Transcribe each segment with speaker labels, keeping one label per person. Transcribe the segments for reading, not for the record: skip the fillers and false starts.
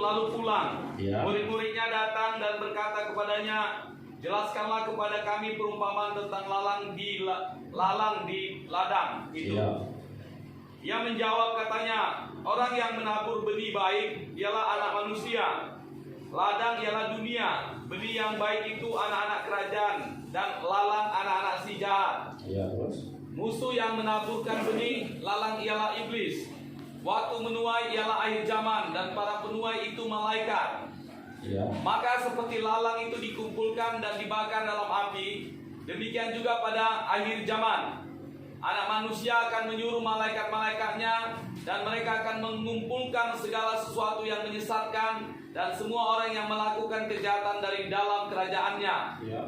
Speaker 1: lalu pulang.
Speaker 2: Ya.
Speaker 1: Murid-muridnya datang dan berkata kepadanya, jelaskanlah kepada kami perumpamaan tentang lalang di ladang itu.
Speaker 2: Ya.
Speaker 1: Ia menjawab katanya, orang yang menabur benih baik ialah anak manusia. Ladang ialah dunia. Benih yang baik itu anak-anak kerajaan, dan lalang anak-anak si jahat.
Speaker 2: Ya, terus.
Speaker 1: Musuh yang menaburkan benih, lalang ialah iblis. Waktu menuai ialah akhir zaman, dan para penuai itu malaikat.
Speaker 2: Ya.
Speaker 1: Maka seperti lalang itu dikumpulkan dan dibakar dalam api, demikian juga pada akhir zaman. Anak manusia akan menyuruh malaikat-malaikatnya, dan mereka akan mengumpulkan segala sesuatu yang menyesatkan dan semua orang yang melakukan kejahatan dari dalam kerajaannya.
Speaker 2: Ya.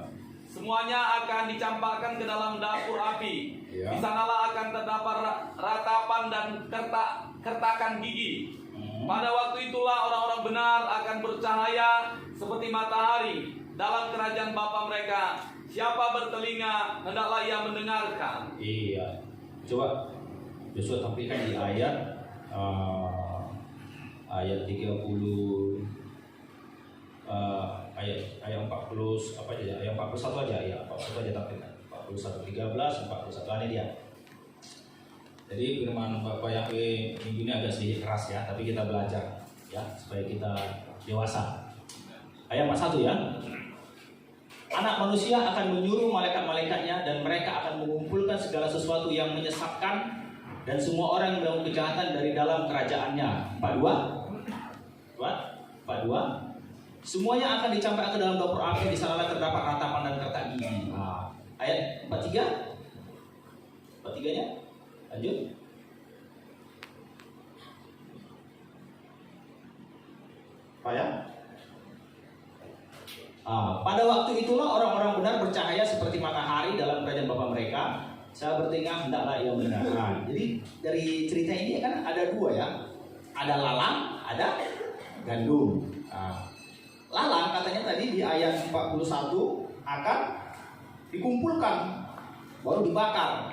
Speaker 1: Semuanya akan dicampakkan ke dalam dapur api.
Speaker 2: Ya.
Speaker 1: Di sanalah akan terdapat ratapan dan kertakan gigi. Pada waktu itulah orang-orang benar akan bercahaya seperti matahari dalam kerajaan Bapa mereka. Siapa bertelinga, hendaklah ia mendengarkan.
Speaker 2: Iya. Coba Yosua tampilkan di ayat 30 ayat 40 apa aja? Ayat 41 aja ya. 41 aja tampilkan. 41 13 41 ini dia. Jadi firman Bapak Yahweh minggu ini agak sedikit keras ya, tapi kita belajar ya supaya kita dewasa. Ayat 41 ya. Anak manusia akan menyuruh malaikat-malaikatnya, dan mereka akan mengumpulkan segala sesuatu yang menyesatkan dan semua orang yang melakukan kejahatan dari dalam kerajaannya. 42. Semuanya akan dicampakkan ke dalam dapur api, di sanalah terdapat ratapan dan kertak gigi. Ayat 43. 43-nya. Lanjut. Apa ya? Pada waktu itulah orang-orang benar bercahaya seperti matahari dalam kerajaan Bapa mereka. Saya bertelinga, hendaklah ia mendengar. Jadi dari cerita ini kan ada dua ya. Ada lalang, ada gandum. Lalang katanya tadi di ayat 41 akan dikumpulkan, baru dibakar.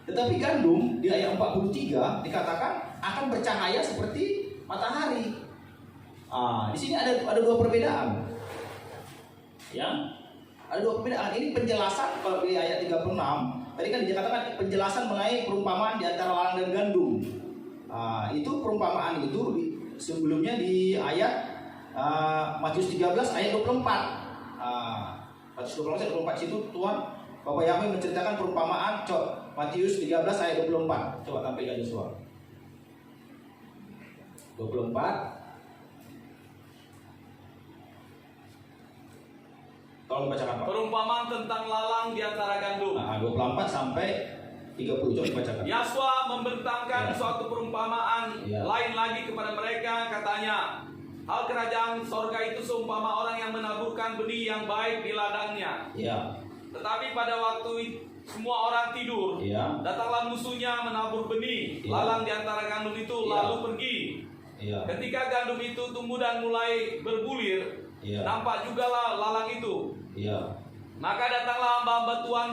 Speaker 2: Tetapi gandum di ayat 43 dikatakan akan bercahaya seperti matahari. Di sini ada dua perbedaan. Ya, ada dua perbedaan. Ini penjelasan kalau di ayat 36 tadi kan dikatakan penjelasan mengenai perumpamaan di antara lalang dan gandum. Itu perumpamaan itu sebelumnya di ayat Matius 13 ayat 24. Matius 13 ayat 24 situ Tuhan Bapak Yahweh menceritakan perumpamaan. Matius 13 ayat 24. Coba tampilkan Yosua. 24. Tolong bacakan Pak.
Speaker 1: Perumpamaan tentang lalang di antara gandum.
Speaker 2: 24 sampai 30. Coba dibacakan.
Speaker 1: Yosua membentangkan suatu perumpamaan
Speaker 2: Ya.
Speaker 1: lain lagi kepada mereka, katanya, hal kerajaan sorga itu seumpama orang yang menaburkan benih yang baik di ladangnya.
Speaker 2: Ya.
Speaker 1: Tetapi pada waktu semua orang tidur,
Speaker 2: Ya.
Speaker 1: datanglah musuhnya menabur benih.
Speaker 2: Ya.
Speaker 1: Lalang di antara gandum itu
Speaker 2: Ya.
Speaker 1: lalu pergi.
Speaker 2: Ya.
Speaker 1: Ketika gandum itu tumbuh dan mulai berbulir,
Speaker 2: Ya.
Speaker 1: nampak jugalah lalang itu.
Speaker 2: Ya.
Speaker 1: Maka datanglah hamba-hamba Tuhan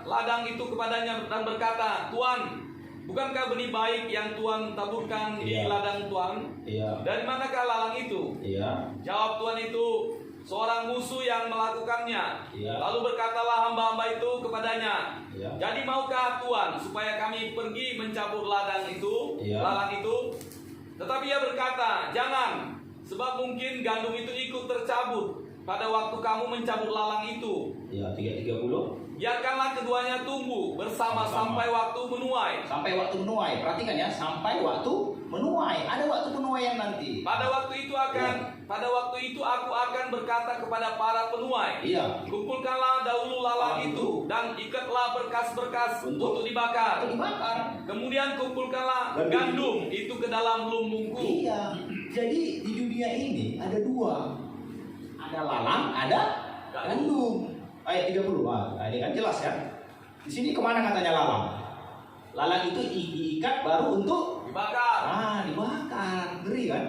Speaker 1: ladang itu kepadanya dan berkata, Tuhan, bukankah benih baik yang Tuhan taburkan di
Speaker 2: Iya.
Speaker 1: ladang Tuhan?
Speaker 2: Iya.
Speaker 1: Dari manakah lalang itu?
Speaker 2: Iya.
Speaker 1: Jawab Tuhan itu, seorang musuh yang melakukannya.
Speaker 2: Iya.
Speaker 1: Lalu berkatalah hamba-hamba itu kepadanya,
Speaker 2: Iya.
Speaker 1: jadi maukah Tuhan supaya kami pergi mencabut ladang itu,
Speaker 2: Iya.
Speaker 1: lalang itu? Tetapi ia berkata, jangan, sebab mungkin gandum itu ikut tercabut pada waktu kamu mencabut lalang itu.
Speaker 2: Ya, 30.
Speaker 1: Biarkanlah keduanya tumbuh bersama sampai waktu menuai.
Speaker 2: Sampai waktu menuai. Perhatikan ya, sampai waktu menuai. Ada waktu penuaian nanti.
Speaker 1: Pada waktu itu aku akan berkata kepada para penuai,
Speaker 2: Iya.
Speaker 1: kumpulkanlah dahulu lalang itu dan ikatlah berkas-berkas untuk dibakar.
Speaker 2: Untuk dibakar.
Speaker 1: Kemudian kumpulkanlah gandum itu ke dalam lumbungku.
Speaker 2: Iya. Jadi di dunia ini ada dua. Ada lalang, ada gandum. Ayat 30. Ini kan jelas ya. Di sini kemana katanya lalang? Lalang itu diikat baru untuk
Speaker 1: Dibakar.
Speaker 2: dibakar. Ngeri kan?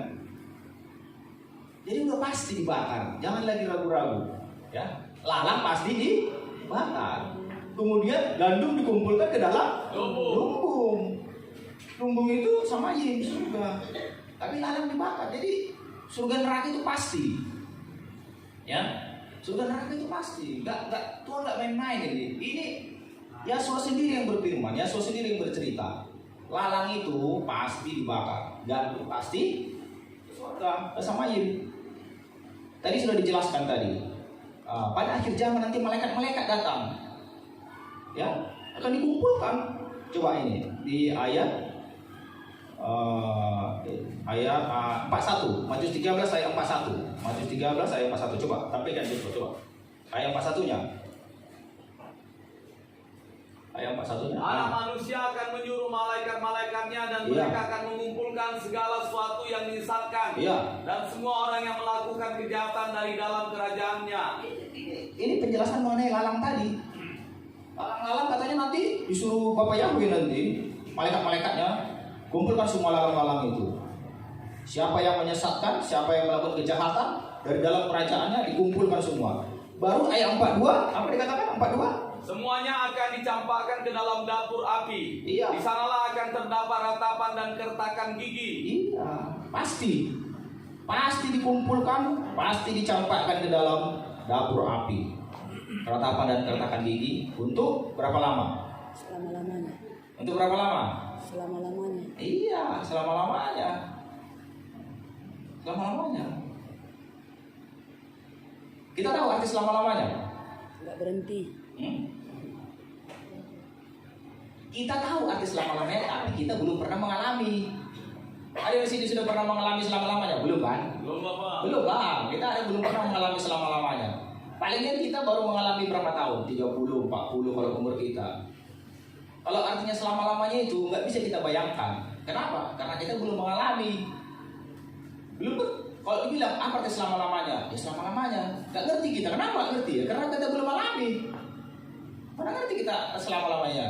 Speaker 2: Jadi udah pasti dibakar. Jangan lagi ragu-ragu. Ya, lalang pasti dibakar. Kemudian gandum dikumpulkan ke dalam lumbung. Lumbung itu sama Yesus juga. Tapi lalang dibakar. Jadi surga neraka itu pasti. Ya, surga neraka itu pasti. Tuhan nggak main-main ini. Ini Yahshua sendiri yang berfirman, Yahshua sendiri yang bercerita. Lalang itu pasti dibakar, gandum pasti surga sama air. Tadi sudah dijelaskan tadi. Pada akhir zaman nanti malaikat-malaikat datang, ya, akan dikumpulkan. Coba ini di ayat 41, Matius 13 ayat 41. Matius 13 ayat 41. Coba tampilkan coba. Ayat 41-nya. Ayat 41-nya.
Speaker 1: Anak manusia akan menyuruh malaikat-malaikatnya dan mereka akan mengumpulkan segala sesuatu yang disesatkan dan semua orang yang melakukan kejahatan dari dalam kerajaannya.
Speaker 2: Ini penjelasan mengenai lalang tadi. Lalang katanya nanti disuruh Bapak Yahweh nanti, malaikat-malaikatnya kumpulkan semua lalang-lalang itu. Siapa yang menyesatkan, siapa yang melakukan kejahatan, dari dalam kerajaannya dikumpulkan semua. Baru ayat 42, apa dikatakan 42?
Speaker 1: Semuanya akan dicampakkan ke dalam dapur api. Di sanalah akan terdapat ratapan dan kertakan gigi.
Speaker 2: Iya, pasti. Pasti dikumpulkan, pasti dicampakkan ke dalam dapur api. Ratapan dan kertakan gigi untuk berapa lama?
Speaker 3: Selama-lamanya.
Speaker 2: Untuk berapa lama?
Speaker 3: Selama-lamanya.
Speaker 2: Iya, selama-lamanya. Selama-lamanya. Kita tahu arti selama-lamanya?
Speaker 3: Nggak berhenti.
Speaker 2: Kita tahu arti selama-lamanya, tapi kita belum pernah mengalami. Ada di sini sudah pernah mengalami selama-lamanya? Belum kan?
Speaker 1: Belum, Bapak.
Speaker 2: Belum bang, kita belum pernah mengalami selama-lamanya. Palingnya kita baru mengalami berapa tahun? 30, 40 kalau umur kita. Kalau artinya selama-lamanya itu nggak bisa kita bayangkan. Kenapa? Karena kita belum mengalami. Belum. Kalau dibilang apa arti selama-lamanya? Ya selama-lamanya. Nggak ngerti kita. Kenapa nggak ngerti? Ya karena kita belum mengalami. Mana ngerti kita selama-lamanya?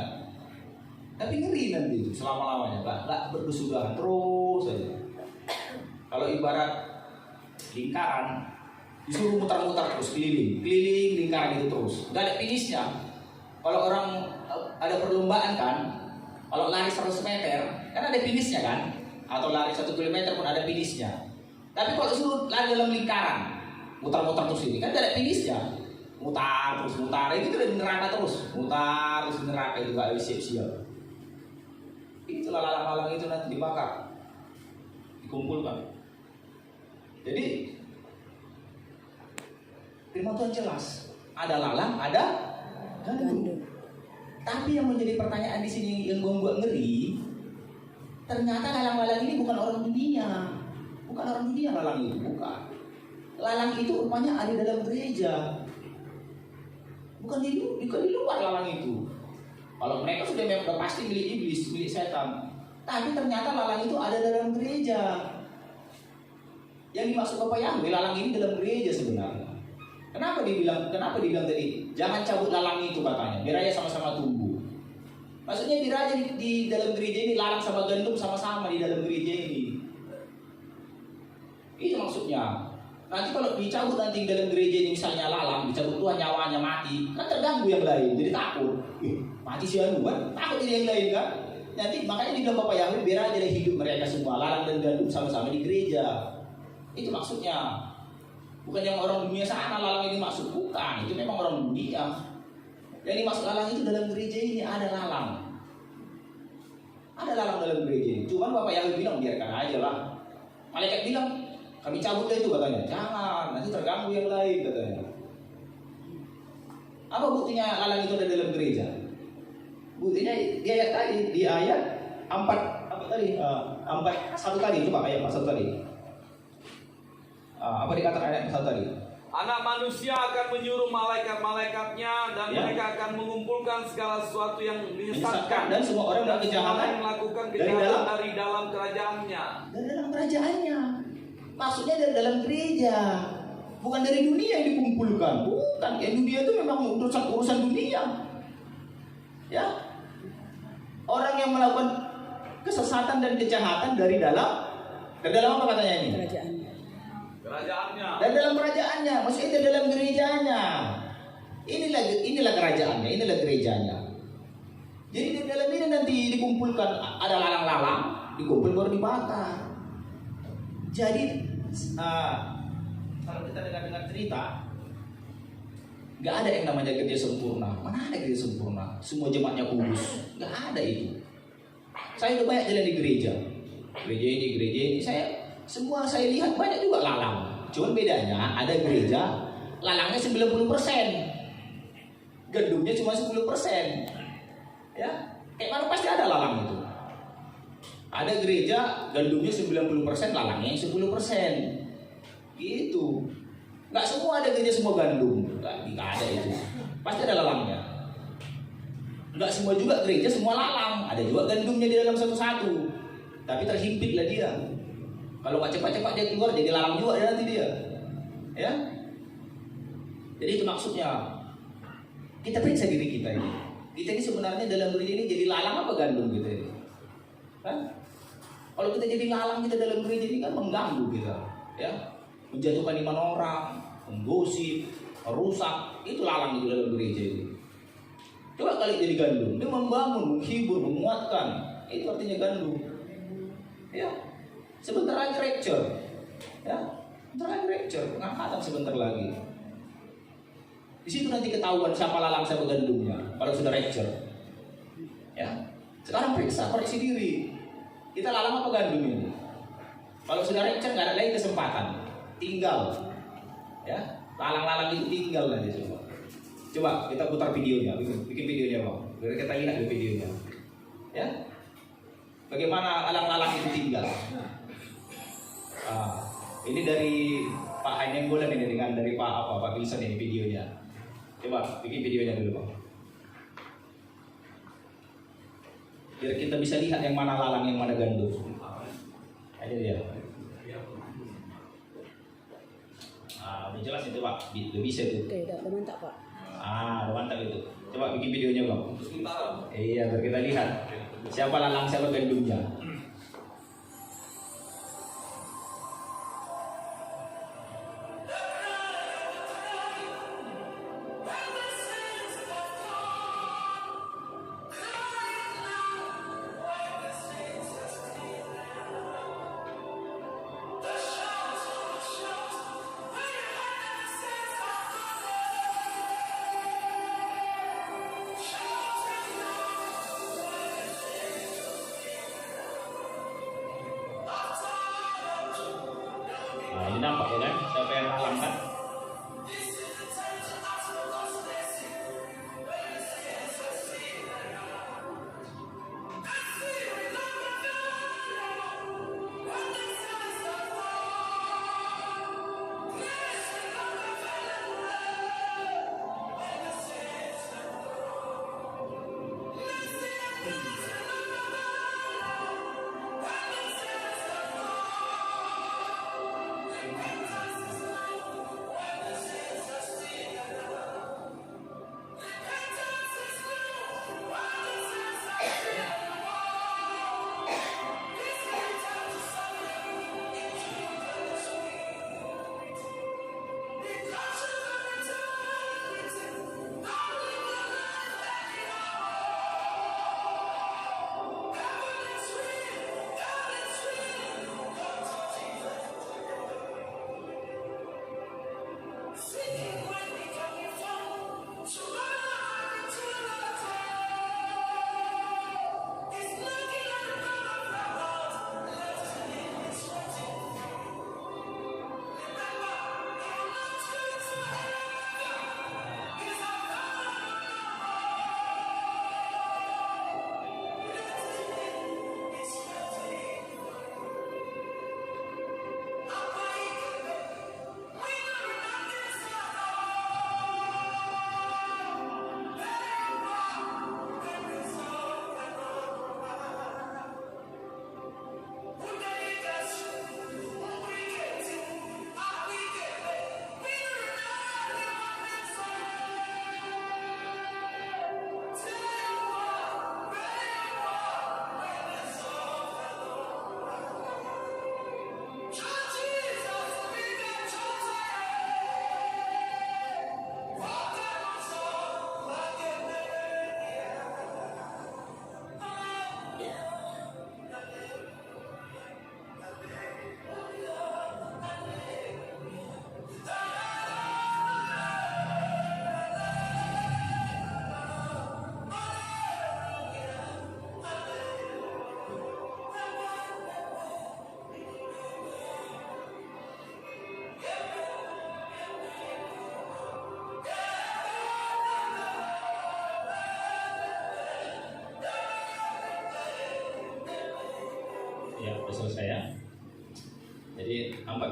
Speaker 2: Tapi ngeri nanti selama-lamanya. Nggak berkesudahan terus saja. Kalau ibarat lingkaran, disuruh mutar-mutar terus keliling lingkaran itu terus, nggak ada finishnya. Kalau orang ada perlombaan kan, kalau lari 100 meter kan ada finishnya kan, atau lari 1 kilometer pun ada finishnya. Tapi kalau suruh lari dalam lingkaran, mutar-mutar terus ini kan tidak ada finishnya, mutar itu udah di neraka terus, mutar terus di neraka itu nggak ada siap-siap. Itulah lalang-lalang itu nanti dibakar, dikumpulkan. Jadi firman Tuhan jelas, ada lalang, ada gandum. Tapi yang menjadi pertanyaan di sini yang membuat ngeri, ternyata lalang-lalang ini bukan orang dunia. Bukan orang dunia lalang itu, bukan. Lalang itu rupanya ada dalam gereja. Bukan di luar lalang itu. Kalau mereka sudah pasti milik iblis, milik setan. Tapi ternyata lalang itu ada dalam gereja. Yang dimaksud Bapak Yahweh, lalang ini dalam gereja sebenarnya. Kenapa dibilang tadi jangan cabut lalang itu katanya, biar aja sama-sama tumbuh. Maksudnya biar aja di dalam gereja ini lalang sama gandum sama-sama di dalam gereja ini. Itu maksudnya. Nanti kalau dicabut nanti di dalam gereja ini misalnya lalang, dicabut Tuhan nyawanya mati, kan terganggu yang lain, jadi takut. Mati si anu kan, takut jadi yang lain kan. Nanti makanya dibilang Bapak Yahweh biar aja hidup mereka semua lalang dan gandum sama-sama di gereja. Itu maksudnya. Bukan yang orang dunia sana lalang ini maksud, bukan. Itu memang orang dunia. Yang dimaksud lalang itu dalam gereja ini ada lalang. Ada lalang dalam gereja ini. Cuman Bapak Yahweh bilang biarkan aja lah. Malaikat bilang kami cabut itu katanya. Jangan, nanti terganggu yang lain katanya. Apa buktinya lalang itu ada dalam gereja? Buktinya di ayat tadi, di ayat 4 apa tadi? 41 tadi, coba ayat 41 tadi. Apa dikatakan ayat 1 tadi?
Speaker 1: Anak manusia akan menyuruh malaikat-malaikatnya dan
Speaker 2: Ya.
Speaker 1: mereka akan mengumpulkan segala sesuatu yang menyesatkan
Speaker 2: Dan semua orang yang kejahatan
Speaker 1: yang melakukan
Speaker 2: dari
Speaker 1: kejahatan dari dalam kerajaannya.
Speaker 2: Dari dalam kerajaannya. Maksudnya dari dalam gereja. Bukan dari dunia yang dikumpulkan. Bukan, yang dunia itu memang urusan dunia. Ya. Orang yang melakukan kesesatan dan kejahatan dari dalam apa katanya ini?
Speaker 1: Kerajaannya.
Speaker 2: Dan dalam kerajaannya, maksudnya itu dalam gerejanya. Inilah kerajaannya, inilah gerejanya. Jadi di dalam ini nanti dikumpulkan, ada lalang-lalang, dikumpul baru dibakar. Jadi kalau kita dengar cerita, nggak ada yang namanya gereja sempurna. Mana ada gereja sempurna? Semua jemaatnya kudus, nggak ada itu. Saya udah banyak jalan di gereja ini, semua saya lihat banyak juga lalang. Cuman bedanya ada gereja lalangnya 90%, gedungnya cuma 10%. Ya, kayak mana pasti ada lalang itu. Ada gereja gedungnya 90%, lalangnya yang 10%. Gitu. Nggak semua ada gereja semua gandum, nggak ada itu. Pasti ada lalangnya. Nggak semua juga gereja semua lalang, ada juga gandumnya di dalam satu-satu. Tapi terhimpitlah dia. Kalau nggak cepat-cepat dia keluar jadi lalang juga nanti dia. Ya. Jadi itu maksudnya. Kita periksa diri kita ini. Kita ini sebenarnya dalam gereja ini jadi lalang apa gandum kita ini? Kan? Kalau kita jadi lalang kita dalam gereja ini kan mengganggu kita, ya, menjatuhkan iman orang, menggosip, merusak, itu lalang di dalam gereja ini. Coba kali jadi gandum, dia membangun, menghibur, menguatkan, itu artinya gandum. Ya, sebentar lagi rapture, ya, sebentar lagi rapture, pengangkatan sebentar lagi. Di situ nanti ketahuan siapa lalang siapa gandumnya. Kalau sudah rapture, ya, sekarang koreksi diri. Kita lalang apa gandum ini? Kalau sudah rapture nggak ada lagi kesempatan, tinggal, ya, lalang-lalang itu tinggal nanti semua. Coba kita putar videonya, bikin videonya bang, biar kita lihat di videonya, ya, bagaimana lalang-lalang itu tinggal. Ini dari Pak Hainenggolan ini dengan dari Pak Wilson ini videonya. Coba bikin videonya dulu bang. Biar kita bisa lihat yang mana lalang, yang mana gandum. Aja dia. Udah jelas itu pak, udah bisa itu.
Speaker 3: Oke, udah mantap pak.
Speaker 2: Udah mantap itu. Coba bikin videonya bang. Iya, biar kita lihat siapa lalang, siapa gandumnya. Ini nampak ya kan, siapa yang lalang kan?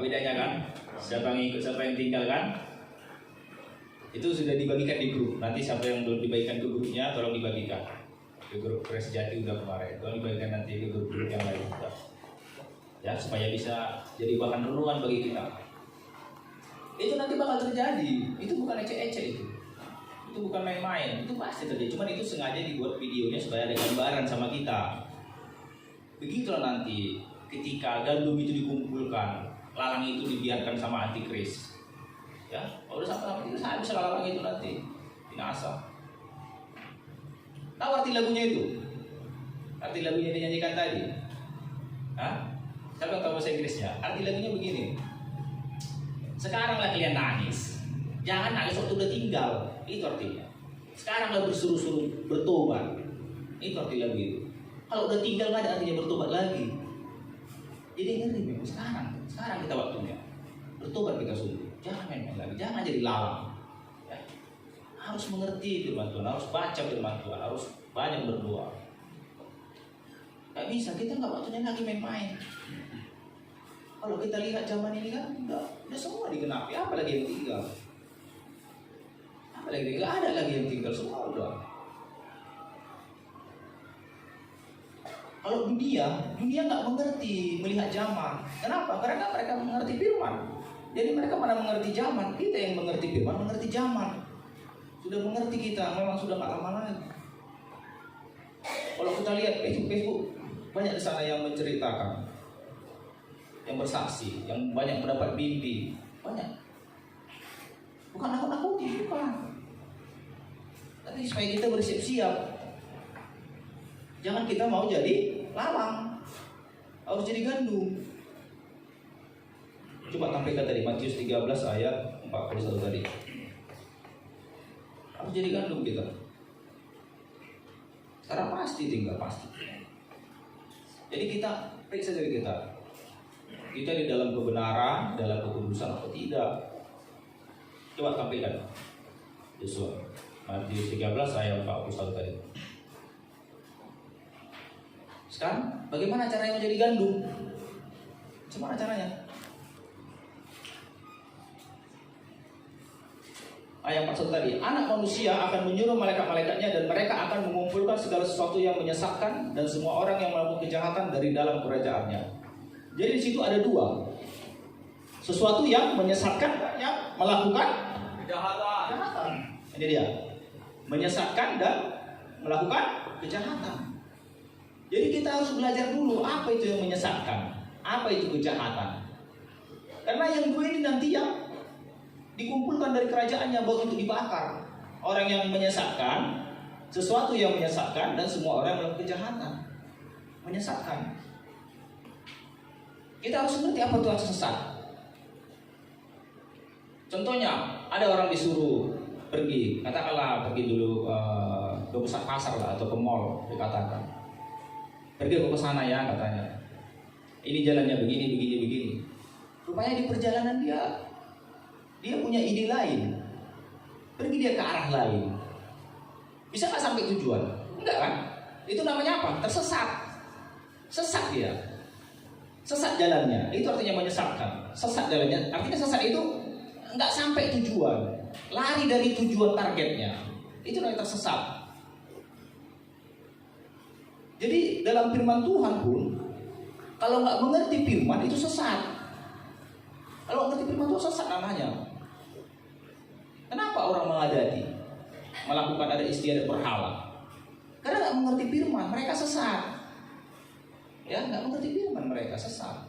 Speaker 2: bedanya kan? Siapa yang ikut, siapa yang tinggal kan? Itu sudah dibagikan di grup. Nanti siapa yang belum dibagikan ke grupnya, tolong dibagikan. Ke grup Sejati udah kemarin. Tolong dibagikan nanti ke grup-grup yang lain juga. Ya, supaya bisa jadi bahan renungan bagi kita. Itu nanti bakal terjadi. Itu bukan ecek-ecek itu. Itu bukan main-main. Itu pasti terjadi. Cuman itu sengaja dibuat videonya supaya ada gambaran sama kita. Begitulah nanti ketika gandum itu dikumpulkan, lalang itu dibiarkan sama antikris. Ya, kalau udah sampai itu habis lalang itu nanti binasa. Tahu arti lagunya itu? Arti lagunya yang dinyanyikan tadi? Hah? Siapa yang tahu bahasa Inggrisnya? Arti lagunya begini. Sekaranglah kalian nangis. Jangan nangis waktu udah tinggal. Itu artinya. Sekaranglah bersuruh-suruh bertobat. Itu arti lagu itu. Kalau udah tinggal nggak ada artinya bertobat lagi. Jadi ngeri memang sekarang kita waktunya bertobat kita sungguh. Jangan main-main lagi, jangan jadi lalang. Ya. Harus mengerti firman Tuhan, harus baca firman Tuhan, harus banyak berdoa. Gak bisa, kita nggak waktunya lagi main-main. Kalau kita lihat zaman ini kan udah semua digenapi, apalagi yang tinggal? Apalagi tinggal? Ada lagi yang tinggal, semua udah. Kalau dunia nggak mengerti melihat zaman. Kenapa? Karena mereka mengerti firman. Jadi mereka mana mengerti zaman. Kita yang mengerti firman, mengerti zaman. Sudah mengerti kita, memang sudah nggak lama lagi. Kalau kita lihat Facebook banyak di sana yang menceritakan, yang bersaksi, yang banyak mendapat mimpi, banyak. Bukan nakut-nakuti, bukan. Tapi supaya kita bersiap-siap. Jangan kita mau jadi lalang, harus jadi gandum. Coba tampilkan tadi Matius 13 ayat 41 tadi. Harus jadi gandum kita. Sekarang pasti tinggal pasti. Jadi kita periksa diri kita. Kita di dalam kebenaran, dalam kekudusan atau tidak? Coba tampilkan. Yosua Matius 13 ayat 41 tadi. Sekarang bagaimana caranya menjadi gandum? Gimana caranya? Ayat 41 tadi, anak manusia akan menyuruh malaikat-malaikatnya dan mereka akan mengumpulkan segala sesuatu yang menyesatkan dan semua orang yang melakukan kejahatan dari dalam kerajaannya. Jadi di situ ada dua. Sesuatu yang menyesatkan dan yang melakukan kejahatan. Ini dia. Menyesatkan dan melakukan kejahatan. Jadi kita harus belajar dulu apa itu yang menyesatkan, apa itu kejahatan. Karena yang dua ini nanti yang dikumpulkan dari kerajaannya baru untuk dibakar. Orang yang menyesatkan, sesuatu yang menyesatkan, dan semua orang yang melakukan kejahatan. Menyesatkan. Kita harus mengerti apa itu sesat. Contohnya, ada orang disuruh pergi, katakanlah pergi dulu ke pusat pasar lah atau ke mall, dikatakan. Pergi ke sana ya katanya. Ini jalannya begini. Rupanya di perjalanan dia punya ide lain. Pergi dia ke arah lain. Bisa nggak sampai tujuan? Enggak kan? Itu namanya apa? Tersesat. Sesat dia. Sesat jalannya. Itu artinya menyesatkan. Sesat jalannya. Artinya sesat itu nggak sampai tujuan. Lari dari tujuan targetnya. Itu namanya tersesat. Jadi dalam firman Tuhan pun, kalau nggak mengerti firman itu sesat. Kalau ngerti firman Tuhan sesat namanya. Kenapa orang mengadati, melakukan ada istiadat berhala? Karena nggak mengerti firman, mereka sesat. Ya, nggak mengerti firman, mereka sesat.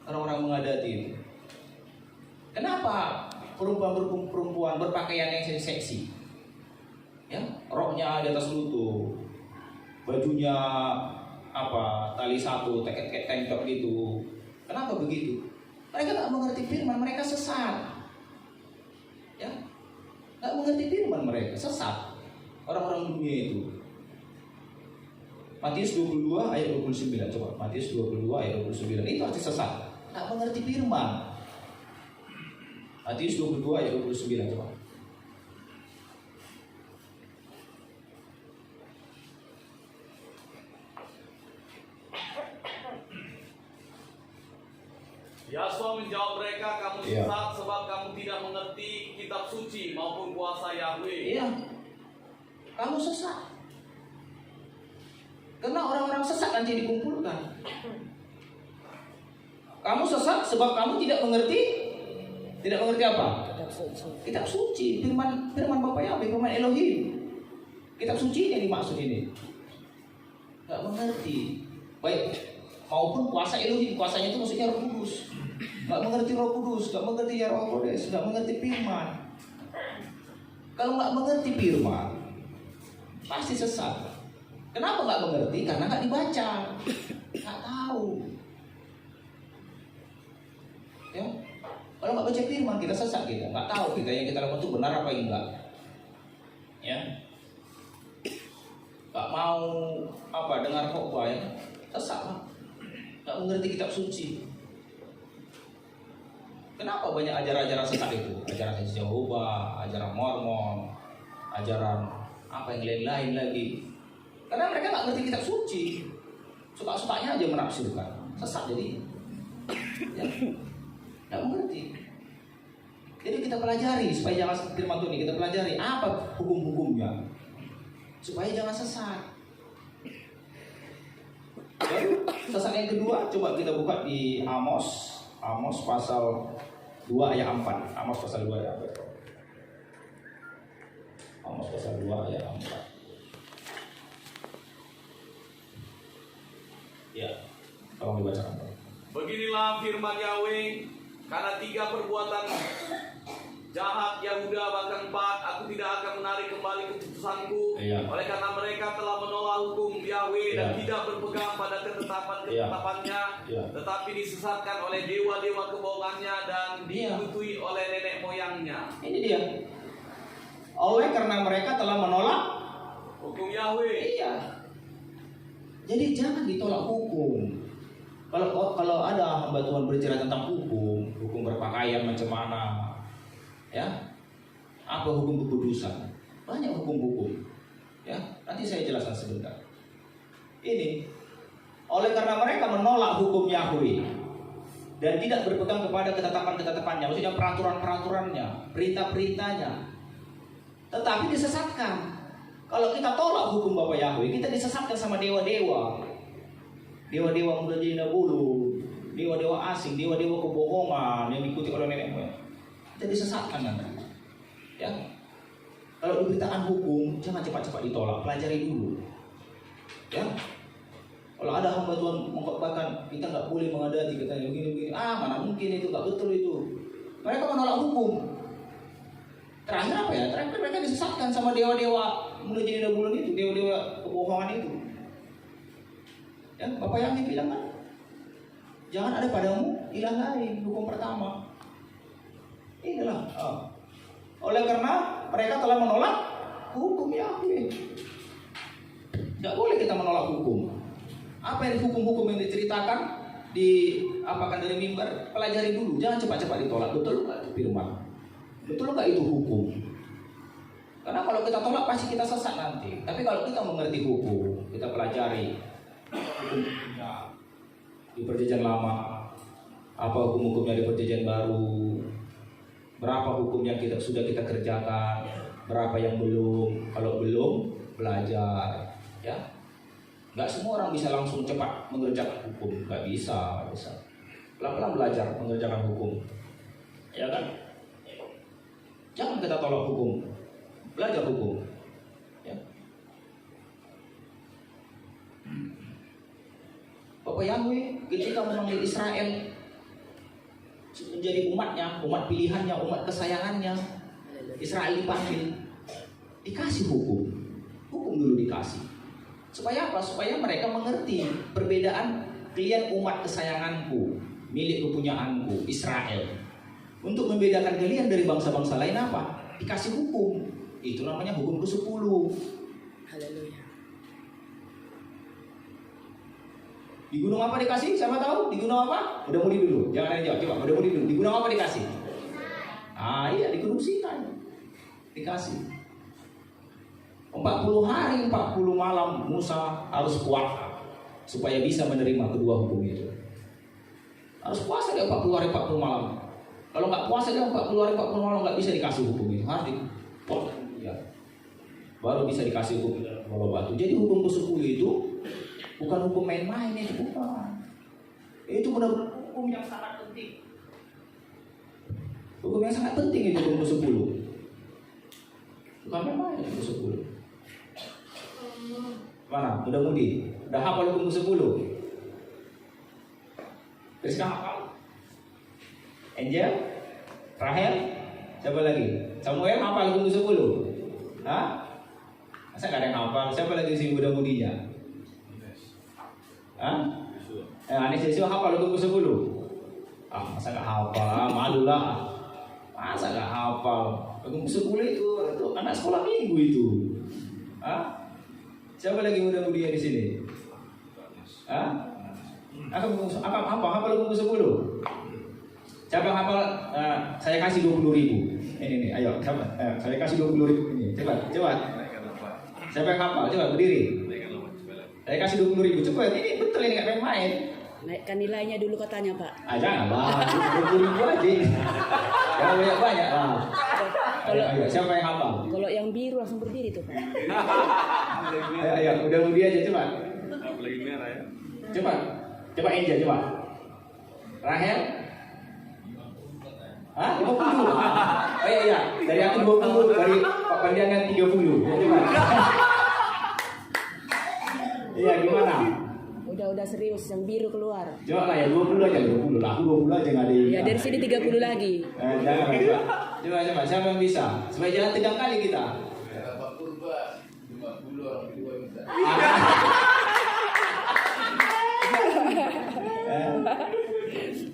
Speaker 2: Orang-orang mengadati itu. Kenapa perempuan berpakaian yang seksi? Ya, roknya di atas lutut, bajunya tali satu, tank top gitu. Kenapa begitu? Mereka nggak mengerti firman, mereka sesat. Ya, nggak mengerti firman mereka, sesat. Orang-orang dunia itu. Matius 22 ayat 29, coba Matius 22 ayat 29, itu arti sesat. Nggak mengerti firman. Matius 22 ayat 29, coba.
Speaker 1: Yasua menjawab mereka, kamu
Speaker 2: Iya.
Speaker 1: sesat sebab kamu tidak mengerti kitab suci maupun kuasa Yahweh.
Speaker 2: Iya. Kamu sesat. Karena orang-orang sesat nanti dikumpulkan. Kamu sesat sebab kamu tidak mengerti apa?
Speaker 3: Kitab suci.
Speaker 2: Kitab suci, firman Bapa Yahweh, firman Elohim. Kitab suci yang dimaksud ini. Gak mengerti. Baik, maupun kuasa Elohim, kuasanya itu maksudnya Roh Kudus. Gak mengerti Roh Kudus, gak mengerti ya Roh Kodes, gak mengerti firman. Kalau gak mengerti firman, pasti sesat. Kenapa gak mengerti? Karena gak dibaca, gak tahu. Ya, kalau nggak baca firman kita sesat, kita nggak tahu kita yang kita lakukan itu benar apa enggak. Ya, nggak mau dengar khotbah ya, sesat lah. Nggak mengerti kitab suci. Kenapa banyak ajaran-ajaran sesat itu? Ajaran Jehovah, ajaran Mormon, ajaran apa yang lain-lain lagi. Karena mereka nggak ngerti kitab suci, suka-sukanya aja menafsirkan, sesat jadi. Ya. Nggak mengerti. Jadi kita pelajari supaya jangan firman Tuhan ini, kita pelajari apa hukum-hukumnya supaya jangan sesat. Lalu sesat yang kedua, coba kita buka di Amos pasal 2 ayat 4. Amos pasal 2 ayat 4. Amos pasal 2 ayat 4. Ya, tolong dibacakan.
Speaker 1: Beginilah firman Yahweh, karena 3 perbuatan jahat Yahuda bahkan 4, aku tidak akan menarik kembali keputusanku.
Speaker 2: Iya.
Speaker 1: Oleh karena mereka telah menolak hukum Yahweh dan
Speaker 2: Iya.
Speaker 1: tidak berpegang pada ketetapan-ketetapannya,
Speaker 2: Iya.
Speaker 1: tetapi disesatkan oleh dewa-dewa kebohongannya dan
Speaker 2: Iya.
Speaker 1: diikuti oleh nenek moyangnya.
Speaker 2: Ini dia. Oleh karena mereka telah menolak
Speaker 1: Hukum Yahweh.
Speaker 2: Iya. Jadi jangan ditolak hukum. Kalau ada hamba Tuhan berbicara tentang hukum berpakaian macam mana, ya, apa hukum kekudusan, banyak hukum-hukum, ya. Nanti saya jelaskan sebentar. Ini, oleh karena mereka menolak hukum Yahweh dan tidak berpegang kepada ketetapan-ketetapannya, maksudnya peraturan-peraturannya, perintah-perintahnya, tetapi disesatkan. Kalau kita tolak hukum Bapa Yahweh, kita disesatkan sama dewa-dewa. Dewa-dewa muda jadi dahulu, dewa-dewa asing, dewa-dewa kebohongan yang diikuti oleh nenek moyang. Kita disesatkan nanti. Ya. Kalau diberitakan hukum, jangan cepat-cepat ditolak, pelajari dulu. Ya. Kalau ada hamba Tuhan mengkhotbahkan kita nggak boleh mengadati, katanya begini-begini, mana mungkin itu, nggak betul itu. Mereka menolak hukum. Terakhir apa ya? Terakhir mereka disesatkan sama dewa-dewa muda jadi dahulu itu, dewa-dewa kebohongan itu. Ya, Bapak yang bilang kan, jangan ada padamu ilah lain, hukum pertama. Inilah. Oleh karena mereka telah menolak hukum Yahweh. Tidak boleh kita menolak hukum. Apa yang hukum-hukum yang diceritakan diapakan dari mimbar, pelajari dulu, jangan cepat-cepat ditolak. Betul nggak itu firman? Betul nggak itu hukum? Karena kalau kita tolak pasti kita sesat nanti. Tapi kalau kita mengerti hukum, kita pelajari hukumnya di perjanjian lama, apa hukum-hukumnya di perjanjian baru, berapa hukum yang sudah kita kerjakan, berapa yang belum. Kalau belum, belajar, ya. Nggak semua orang bisa langsung cepat mengerjakan hukum, nggak bisa. Pelan-pelan belajar mengerjakan hukum, ya kan? Jangan kita tolak hukum, belajar hukum. Bapak Yahweh ketika memanggil Israel menjadi umatnya, umat pilihannya, umat kesayangannya, Israel dipanggil, dikasih hukum dulu dikasih. Supaya apa? Supaya mereka mengerti perbedaan kalian umat kesayanganku, milik kepunyaanku, Israel. Untuk membedakan kalian dari bangsa-bangsa lain apa? Dikasih hukum. Itu namanya hukum ke-10.
Speaker 3: Haleluya.
Speaker 2: Di gunung apa dikasih? Siapa tahu? Di gunung apa? Udah muli dulu. Jangan ada jawab. Coba, udah muli dulu. Di gunung apa dikasih? Iya, di gunung Sinai. Dikasih. 40 hari, 40 malam Musa harus puasa supaya bisa menerima kedua hukum itu. Harus puasa dia 40 hari 40 malam. Kalau nggak puasa dia 40 hari 40 malam nggak bisa dikasih hukum itu. Harus dipotong ya. Baru bisa dikasih hukum kalau batu. Jadi hukum ke-10 itu bukan hukum main-main, itu bukan. Itu benar-benar hukum yang sangat penting. Hukum yang sangat penting itu hukum ke-10. Bukan main-main hukum ke-10. Mana? Mudah-mudi. Udah hafal hukum ke-10? Rizka hafal? Angel? Rahel? Siapa lagi? Samuel hafal hukum ke-10? Hah? Masa gak ada yang hafal? Siapa lagi si muda-mudinya? Hah? Anis Yesua hafal hukum ke-10? Masa gak hafal? Malu lah. Masa gak hafal? Hukum ke-10 itu anak sekolah minggu itu. Hah? Siapa lagi muda-mudinya di sini? Hah? Apa hafal hukum ke-10? Siapa yang hafal? Saya kasih 20.000. Ini ayo, saya kasih 20.000 ini. Coba. Siapa yang hafal? Coba berdiri. Saya kasih 20.000. Cepat, ini betul ini nggak main-main.
Speaker 3: Naikkan nilainya dulu katanya, Pak.
Speaker 2: Jangan lah, 20.000 aja. Jangan banyak lah. Ayo, siapa yang hafal?
Speaker 3: Kalau yang biru langsung berdiri tuh, Pak.
Speaker 2: Ayo, mudah-mudi aja coba.
Speaker 1: Lagi merah ya.
Speaker 2: Coba Angel, coba. Rahel? Hah? 50? Oh iya, dari aku 20, dari Pak Pandiangan 30. Coba. Iya, gimana?
Speaker 3: Udah serius, yang biru keluar.
Speaker 2: Coba lah ya, 20 aja, 20 lah. Aku 20 aja nggak ada.
Speaker 3: Ya dari sini 30 lagi.
Speaker 2: Jangan, coba. Siapa yang bisa? Supaya jangan tegang kali kita.
Speaker 4: Pak Purba 50 orang kedua minta.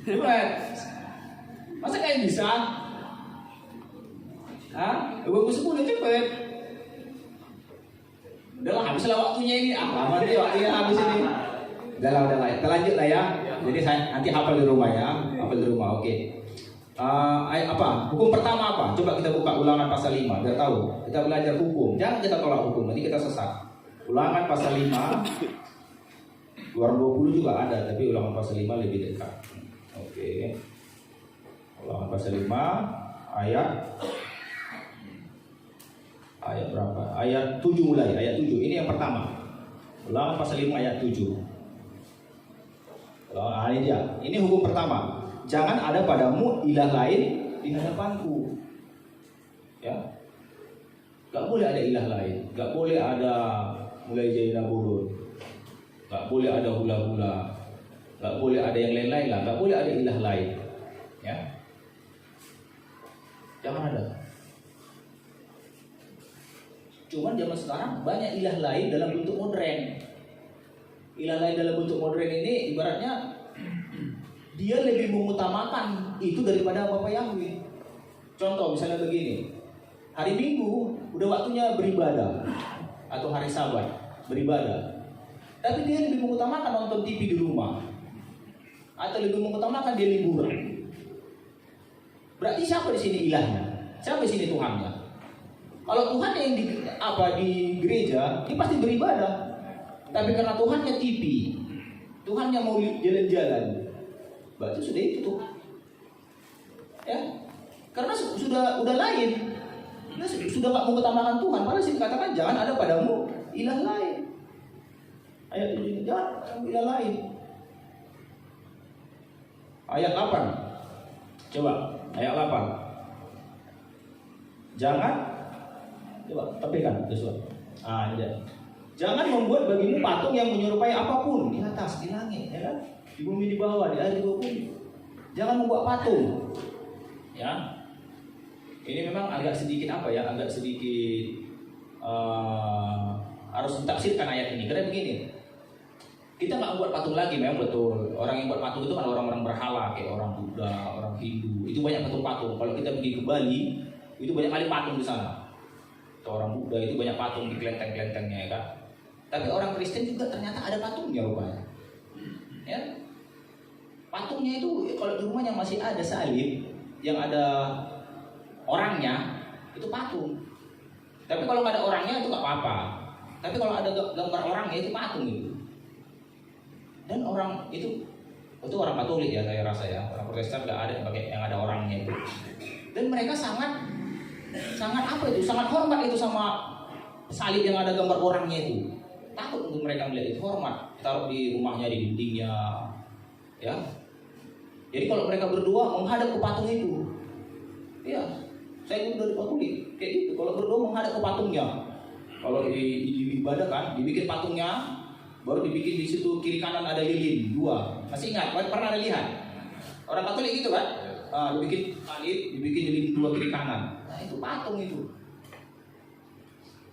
Speaker 2: Coba. Masa kayak bisa? Hah? 20 cepet. Udah lah, habislah waktunya ini. Lama nih waktunya habis ini. Udah lah. Kita lanjut lah ya. Jadi saya nanti hafal di rumah ya. Hafal di rumah, oke. Hukum pertama apa? Coba kita buka Ulangan pasal 5 biar tahu. Kita belajar hukum. Jangan kita tolak hukum, nanti kita sesat. Ulangan pasal 5. Luar 20 juga ada, tapi Ulangan pasal 5 lebih dekat. Oke. Ulangan pasal 5 ayat berapa? Ayat 7 mulai, ayat 7. Ini yang pertama. Ulangan pasal 5 ayat 7. Ini dia. Ini hukum pertama. Jangan ada padamu ilah lain di hadapanku. Ya. Gak boleh ada ilah lain. Gak boleh ada mulai jaina burun. Gak boleh ada hula-hula. Gak boleh ada yang lain-lain lah. Gak boleh ada ilah lain. Ya. Jangan ada. Cuman zaman sekarang banyak ilah lain dalam bentuk modern. Ilah lain dalam bentuk modern ini ibaratnya dia lebih mengutamakan itu daripada Bapa Yahweh. Contoh misalnya begini, hari Minggu udah waktunya beribadah atau hari Sabat beribadah, tapi dia lebih mengutamakan nonton TV di rumah atau lebih mengutamakan dia liburan. Berarti siapa di sini ilahnya? Siapa di sini Tuhannya? Kalau Tuhan yang di gereja, dia pasti beribadah. Tapi karena Tuhannya TV, Tuhannya mau jalan-jalan, berarti sudah itu tuh. Ya, karena sudah lain. Dia sudah nggak mengutamakan Tuhan. Padahal sih dikatakan jangan ada padamu ilah lain. Ayat 7, jangan ada ilah lain. Ayat 8. Coba, ayat 8. Jangan, coba tepikan sesuatu. Ini dia. Jangan membuat bagimu patung yang menyerupai apapun di atas, di langit, ya kan? Di bumi, di bawah, di air, di bawah bumi. Jangan membuat patung. Ya. Ini memang agak sedikit agak sedikit harus ditafsirkan ayat ini. Karena begini, kita nggak buat patung lagi, memang betul. Orang yang buat patung itu kan orang-orang berhala, kayak orang Buddha, orang Hindu. Itu banyak patung-patung. Kalau kita pergi ke Bali, itu banyak kali patung di sana. Orang Buddha itu banyak patung di kelenteng-kelentengnya, ya kan? Tapi orang Kristen juga ternyata ada patungnya rupanya. Ya. Patungnya itu kalau di rumahnya masih ada salib yang ada orangnya, itu patung. Tapi kalau nggak ada orangnya itu nggak apa-apa. Tapi kalau ada gambar orangnya itu patung itu. Dan orang itu Itu orang Katolik ya saya rasa ya. Orang Protestan nggak ada yang pakai yang ada orangnya itu. Dan mereka sangat apa itu? Sangat hormat itu sama salib yang ada gambar orangnya itu. Takut untuk mereka melihat itu, hormat. Taruh di rumahnya, di dindingnya, ya. Jadi kalau mereka berdua menghadap ke patung itu, ya, saya itu dari Katolik kayak gitu. Kalau berdua menghadap ke patungnya, kalau di ibadah kan, dibikin patungnya, baru dibikin di situ kiri kanan ada lilin dua. Masih ingat? Pernah ada lihat? Orang Katolik gitu kan? Dibikin salib, dibikin lilin dua kiri kanan. Nah itu patung itu.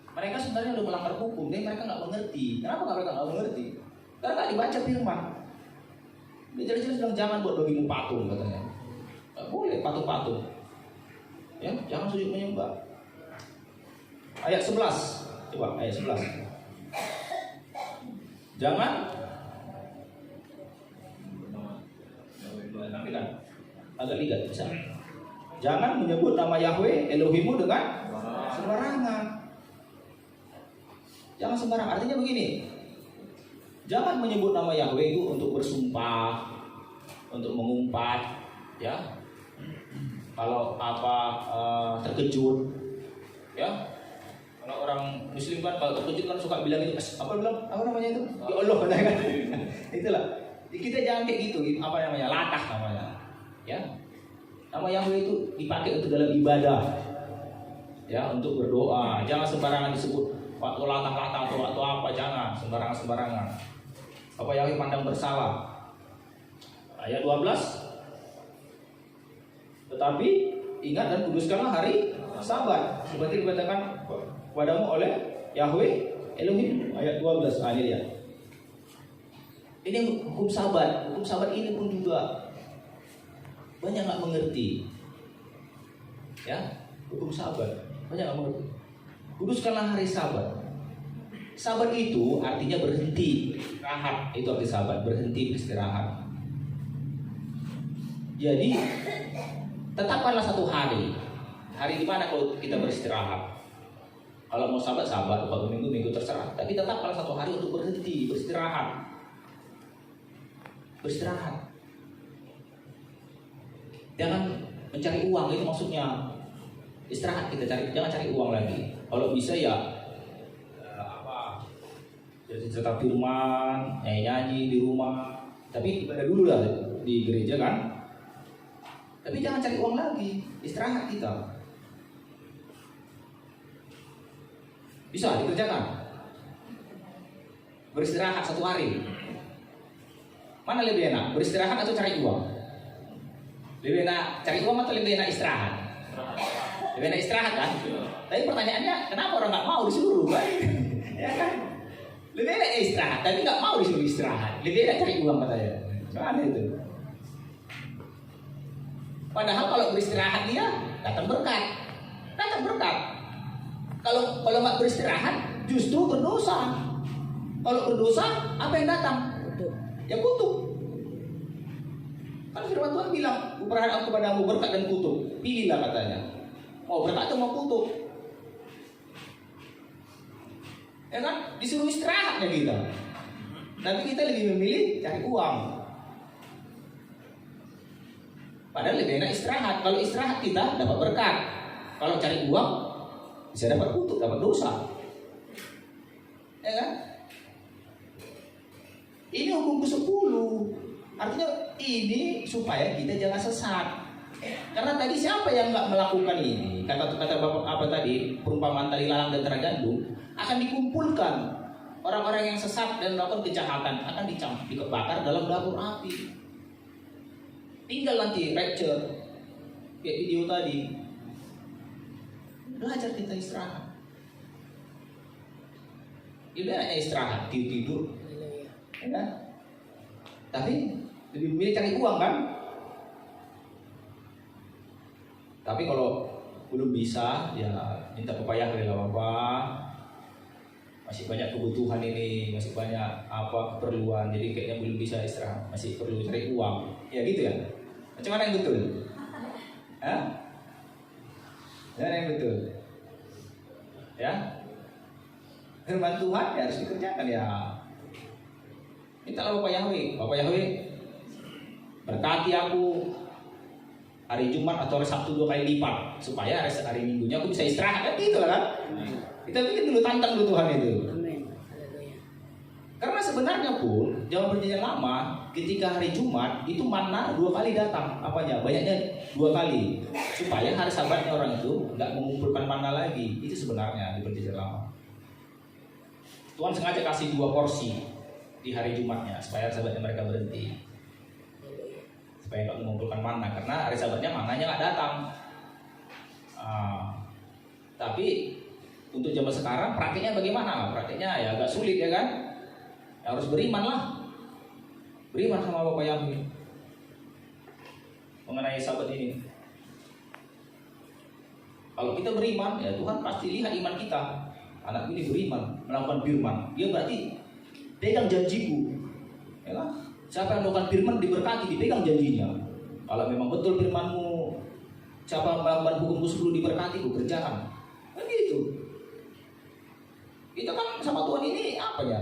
Speaker 2: Mereka sebenarnya udah melanggar hukum, tapi mereka nggak mengerti. Kenapa mereka nggak mengerti? Karena nggak dibaca firman. Dia jelas-jelas bilang jangan buat bagimu patung katanya. Nggak boleh patung-patung. Ya, jangan sujud menyembah. Ayat 11, coba ayat 11. Jangan. Tampilan. Agak lihat bisa. Jangan menyebut nama Yahweh Elohimmu dengan sembarangan. Jangan sembarang. Artinya begini. Jangan menyebut nama Yahweh itu untuk bersumpah, untuk mengumpat, ya. Kalau terkejut, ya. Kalau orang Muslim kan kalau terkejut kan suka bilang itu apa namanya itu? Ya Allah kan. Itulah. Kita jangan kayak gitu. Apa namanya? Latah namanya. Ya. Nama Yahweh itu dipakai untuk dalam ibadah. Ya, untuk berdoa. Jangan sembarangan disebut waktu latah-latah atau waktu apa, jangan sembarangan. Apa Yahweh pandang bersalah. Ayat 12. Tetapi ingat dan kuduskanlah hari Sabat seperti dikatakan padamu oleh Yahweh Elohim. Ayat 12. Ini lihat. Ini hukum Sabat. Hukum Sabat ini pun juga banyak nggak mengerti. Ya, hukum Sabat banyak nggak mengerti. Kuduskanlah hari Sabat. Sabat itu artinya berhenti, istirahat. Itu arti Sabat, berhenti beristirahat. Jadi tetapkanlah satu hari. Hari di mana kalau kita beristirahat? Kalau mau Sabat, kalau minggu terserah. Tapi tetapkanlah satu hari untuk berhenti, beristirahat. Beristirahat. Jangan mencari uang, itu maksudnya. Istirahat kita cari, jangan cari uang lagi. Kalau bisa ya cerita firman, nyanyi di rumah. Tapi ibadah dulu lah di gereja kan. Tapi jangan cari uang lagi, istirahat kita. Bisa dikerjakan. Beristirahat satu hari. Mana lebih enak, beristirahat atau cari uang? Lebih enak cari uang atau lebih enak istirahat? Lebih enak istirahat kan? Tapi pertanyaannya, kenapa orang nggak mau disuruh kan? Ya kan? Lebih enak istirahat, tapi nggak mau disuruh istirahat. Lebih enak cari uang katanya. Mana itu? Padahal kalau beristirahat dia datang berkat. Kalau nggak beristirahat justru berdosa. Kalau berdosa apa yang datang?
Speaker 3: Kutuk.
Speaker 2: Ya kutuk. Kan firman Tuhan bilang, "Kuperahan aku kepadamu berkat dan kutuk." Pilihlah katanya. Mau berkat atau mau kutuk? Ya kan? Disuruh istirahatnya kita. Tapi kita lebih memilih cari uang. Padahal lebih enak istirahat. Kalau istirahat kita dapat berkat. Kalau cari uang bisa dapat kutuk, dapat dosa. Ya kan? Ini hukum ke-10. Artinya ini supaya kita jangan sesat. Karena tadi siapa yang nggak melakukan ini? Kata Bapak apa tadi? Perumpamaan tali lalang dan tera gandum akan dikumpulkan. Orang-orang yang sesat dan melakukan kejahatan akan dibakar dalam dapur api. Tinggal nanti rapture kayak video tadi. Belajar kita istirahat. Ibaratnya istirahat, tidur. Ya kan? Tapi lebih memilih cari uang kan? Tapi kalau belum bisa, ya minta pepayah dari Bapak. Masih banyak kebutuhan ini, masih banyak keperluan. Jadi kayaknya belum bisa istirahat, masih perlu cari uang. Ya gitu ya. Macam mana yang betul? Hah? Mana yang betul? Ya? Firman Tuhan ya harus dikerjakan ya. Mintalah Bapak Yahweh. Bapak Yahweh, berkati aku hari Jumat atau hari Sabtu 2 kali lipat supaya hari Minggunya aku bisa istirahat, kan gitu kan? Kita bikin dulu, tantang dulu Tuhan itu.
Speaker 3: Amin. Haleluya.
Speaker 2: Karena sebenarnya pun zaman perjanjian lama ketika hari Jumat itu manna 2 kali datang, apanya? Banyaknya 2 kali supaya hari Sabatnya orang itu nggak mengumpulkan manna lagi. Itu sebenarnya di perjanjian lama. Tuhan sengaja kasih 2 porsi di hari Jumatnya supaya hari Sabatnya mereka berhenti, supaya nggak mengumpulkan manna, karena hari Sabatnya mannanya nggak datang. Tapi untuk zaman sekarang praktiknya bagaimana? Praktiknya ya agak sulit ya kan? Ya harus beriman lah, beriman sama Bapak Yahweh mengenai Sabat ini. Kalau kita beriman, ya Tuhan pasti lihat iman kita. Anak ini beriman, melakukan firman, dia berarti pegang janjiku, ya kan? Siapa yang melakukan firman diberkati, dipegang janjinya. Kalau memang betul firmanmu, siapa yang melakukan hukumku sebelum diberkati, ku kerjakan. Kan gitu. Kita kan sama Tuhan ini apa ya?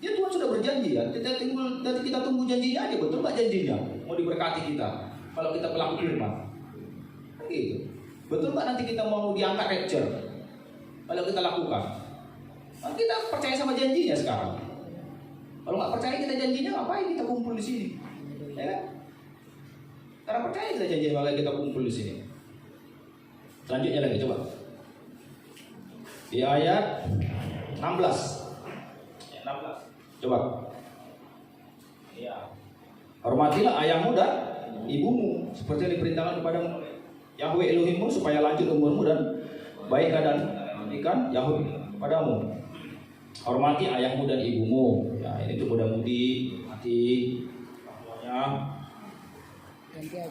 Speaker 2: Ya Tuhan sudah berjanji ya. Kita tunggu janjinya aja, betul nggak janjinya? Mau diberkati kita kalau kita pelaku firman. Kan gitu. Betul nggak nanti kita mau diangkat rapture? Kalau kita lakukan, nah, kita percaya sama janjinya sekarang. Kalau nggak percaya kita janjinya, ngapain kita kumpul di sini? Ya kan? Karena percaya kita janjinya, makanya kita kumpul di sini. Selanjutnya lagi coba. Di ayat 16. Ayat 16. Coba. Ya. Hormatilah ayahmu dan ibumu seperti yang diperintahkan kepadamu Yahweh Elohimmu supaya lanjut umurmu dan baik keadaan ikan Yahweh padamu. Hormati ayahmu dan ibumu. Ya, ini tuh mudah-mudi mati semuanya.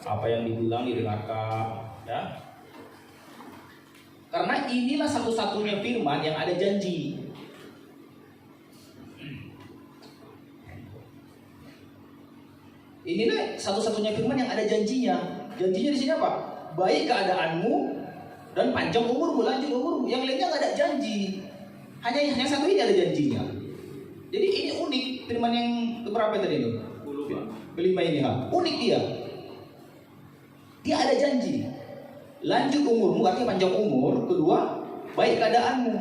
Speaker 2: Apa yang dibilang didengarkan, ya. Karena inilah satu-satunya firman yang ada janji. Inilah satu-satunya firman yang ada janjinya. Janjinya di sini apa? Baik keadaanmu dan panjang umurmu, lanjut umurmu. Yang lainnya nggak ada janji. Hanya satu ini ada janjinya. Jadi ini unik firman yang keberapa tadi itu? Kelima ini, ha. Unik dia. Dia ada janji. Lanjut umurmu artinya panjang umur. Kedua, baik keadaanmu.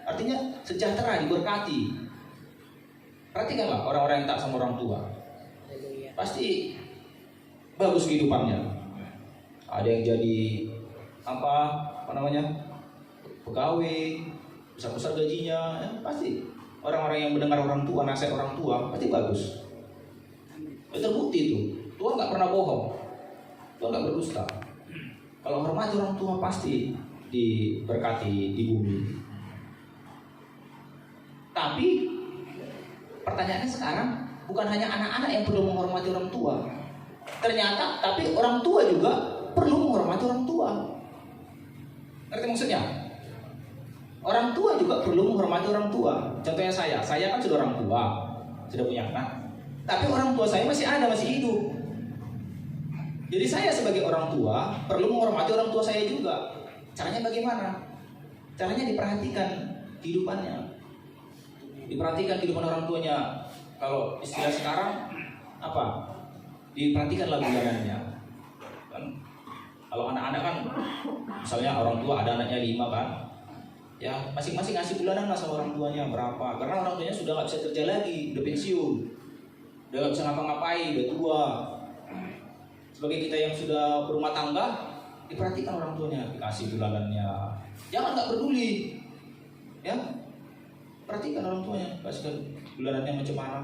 Speaker 2: Artinya sejahtera, diberkati. Perhatikanlah orang-orang yang tak sama orang tua. Pasti bagus kehidupannya. Ada yang jadi apa namanya, pegawai, besar-besar gajinya, ya, pasti orang-orang yang mendengar orang tua, nasihat orang tua, pasti bagus. Itu terbukti itu. Tuhan nggak pernah bohong, Tuhan nggak berdusta. Kalau hormati orang tua pasti diberkati di bumi. Tapi pertanyaannya sekarang, bukan hanya anak-anak yang perlu menghormati orang tua. Ternyata, tapi orang tua juga perlu menghormati orang tua. Ngerti maksudnya? Orang tua juga perlu menghormati orang tua. Contohnya saya kan sudah orang tua, sudah punya anak. Tapi orang tua saya masih ada, masih hidup. Jadi saya sebagai orang tua perlu menghormati orang tua saya juga. Caranya bagaimana? Caranya diperhatikan kehidupannya. Diperhatikan kehidupan orang tuanya. Kalau istilah sekarang apa? Diperhatikanlah bulanannya. Kan? Kalau anak-anak kan, misalnya orang tua ada anaknya 5 kan, ya masing-masing ngasih bulanan lah sama orang tuanya berapa. Karena orang tuanya sudah nggak bisa kerja lagi, udah pensiun, udah nggak bisa ngapa-ngapain, udah tua. Sebagai kita yang sudah berumah tangga, diperhatikan orang tuanya, dikasih bulanannya. Jangan nggak peduli, ya. Perhatikan orang tuanya, kasih bulanannya macam mana.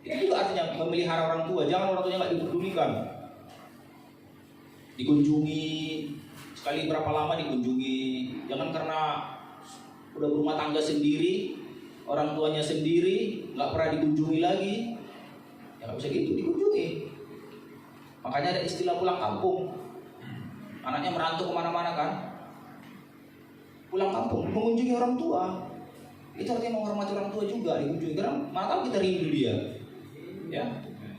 Speaker 2: Itu juga artinya memelihara orang tua. Jangan orang tuanya nggak dipedulikan. Dikunjungi sekali berapa lama dikunjungi. Jangan karena udah berumah tangga sendiri, orang tuanya sendiri, nggak pernah dikunjungi lagi. Ya nggak bisa gitu, dikunjungi. Makanya ada istilah pulang kampung. Anaknya merantau kemana-mana kan, pulang kampung, mengunjungi orang tua. Itu artinya menghormati orang tua juga, dikunjungi. Karena mana tahu kita rindu dia, ya,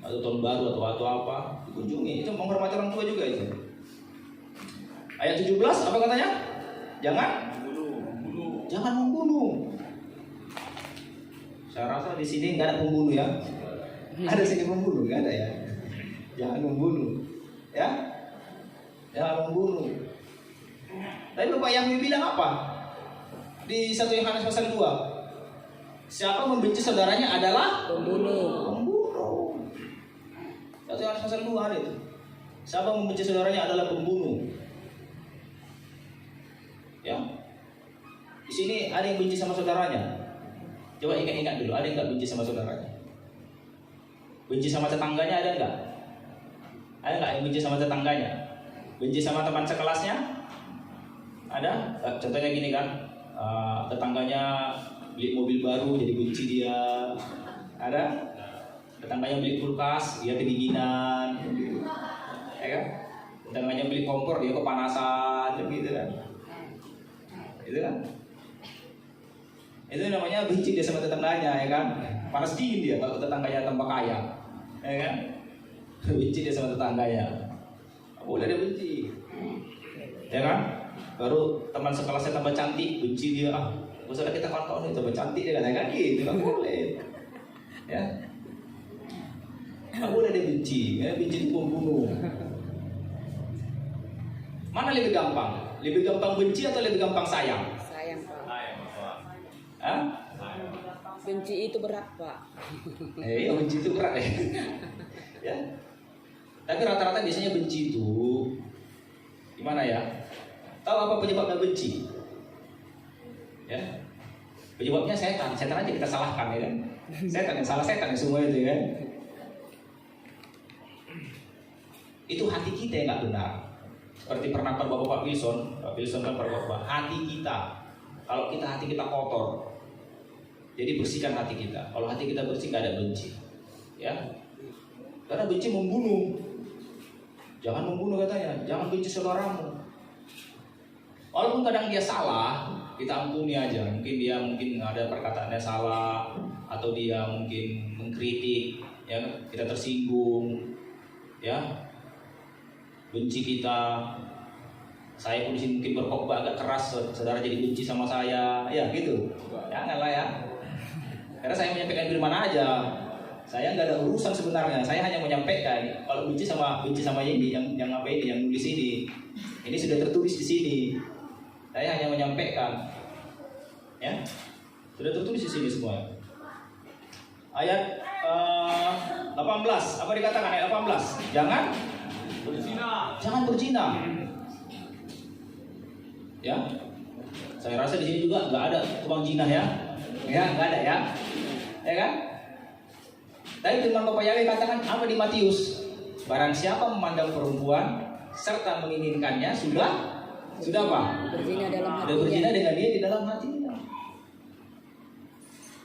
Speaker 2: atau tahun baru atau apa, dikunjungi. Itu menghormati orang tua juga itu. Ayat 17 apa katanya? Jangan membunuh. Saya rasa di sini nggak ada pembunuh ya. Ada sini pembunuh nggak ada ya. Jangan membunuh. Ya? Jangan membunuh. Tapi Bapak Yahwi bilang apa? Di 1 Yohanes pasal 2. Siapa membenci saudaranya adalah
Speaker 3: Pembunuh.
Speaker 2: pembunuh. 1 Yohanes pasal 2 ada itu. Siapa membenci saudaranya adalah pembunuh. Ya. Di sini ada yang benci sama saudaranya. Coba ingat-ingat dulu, ada yang nggak benci sama saudaranya? Benci sama tetangganya ada nggak? Ada nggak yang benci sama tetangganya? Benci sama teman sekelasnya? Ada? Contohnya gini kan, tetangganya beli mobil baru jadi benci dia. Ada? Tetangganya beli kulkas, dia kedinginan. Ya kan? Tetangganya beli kompor, dia kepanasan, gitu kan? Itu kan? Itu namanya benci dia sama tetangganya, ya kan? Panas dingin dia kalau tetangganya tambah kaya, ya kan? Benci dia sama tetangganya. Boleh dia benci, ya kan? Baru teman sekelasnya tambah cantik, benci dia. Usah kita kawan-kawan itu tambah cantik dia kan? Gitu nggak boleh, ya? Nggak boleh dia benci, ya? Benci itu pembunuh. Mana lebih gampang? Lebih gampang benci atau lebih gampang sayang?
Speaker 3: Sayang Pak.
Speaker 2: Hah?
Speaker 3: Benci itu berat Pak.
Speaker 2: Iya, benci itu berat ya. Ya. Tapi rata-rata biasanya benci itu gimana ya? Tahu apa penyebabnya benci? Ya. Penyebabnya setan. Setan aja kita salahkan, ya kan? Setan yang salah, setan semua itu, ya kan? Itu hati kita yang nggak benar. Seperti pernah Bapak Wilson. Pak Wilson kan pernah hati kita. Kalau hati kita kotor, jadi bersihkan hati kita. Kalau hati kita bersih, nggak ada benci, ya. Karena benci membunuh. Jangan membunuh katanya. Jangan benci saudaramu. Walaupun kadang dia salah, kita ampuni aja. Mungkin dia ada perkataannya salah, atau dia mungkin mengkritik, ya kita tersinggung, ya. Benci kita. Saya pun di sini mungkin berkhotbah agak keras, saudara jadi benci sama saya, ya gitu. Janganlah ya. Karena saya menyampaikan firman aja. Saya nggak ada urusan sebenarnya. Saya hanya menyampaikan. Kalau benci sama ini, yang apa ini, yang nulis ini sudah tertulis di sini. Saya hanya menyampaikan. Ya, sudah tertulis di sini semua. Ayat 18. Apa dikatakan ayat 18? Jangan berzina. Ya, saya rasa di sini juga nggak ada tukang zina ya, nggak ada ya, ya kan? Tapi firman Bapak Yahweh katakan apa di Matius? Barang siapa memandang perempuan serta menginginkannya sudah apa?
Speaker 3: Berzina dalam hatinya.
Speaker 2: Sudah berzina dengan dia di dalam hatinya.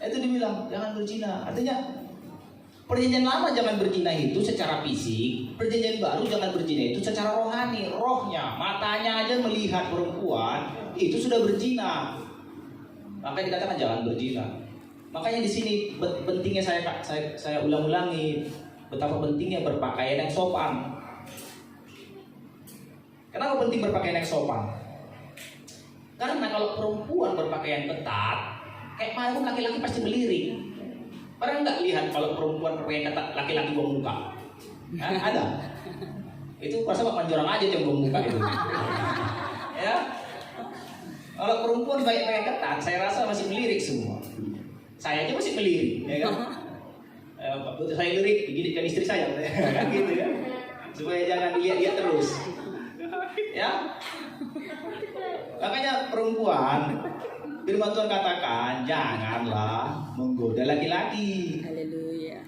Speaker 2: Itu dibilang jangan berzina. Artinya perjanjian lama jangan berzina itu secara fisik, perjanjian baru jangan berzina itu secara rohani, rohnya, matanya aja melihat perempuan itu sudah berzina. Makanya dikatakan jangan berzina. Makanya di sini pentingnya saya ulang-ulangi betapa pentingnya berpakaian yang sopan. Kenapa penting berpakaian yang sopan? Karena kalau perempuan berpakaian ketat, kayak malam laki-laki pasti melirik. Pernah nggak lihat kalau perempuan berpakaian ketat laki-laki buang muka? Ada. Itu rasa Pak Manjorang aja yang buang muka itu. Ya. Kalau perempuan pakaian ketat, saya rasa masih melirik semua. Saya aja masih melirik, ya kan? Saya lirik, beginikan istri saya, kan gitu ya. Supaya jangan dilihat-lihat terus. Ya. Makanya perempuan, firman Tuhan katakan janganlah menggoda laki-laki.
Speaker 3: Haleluya.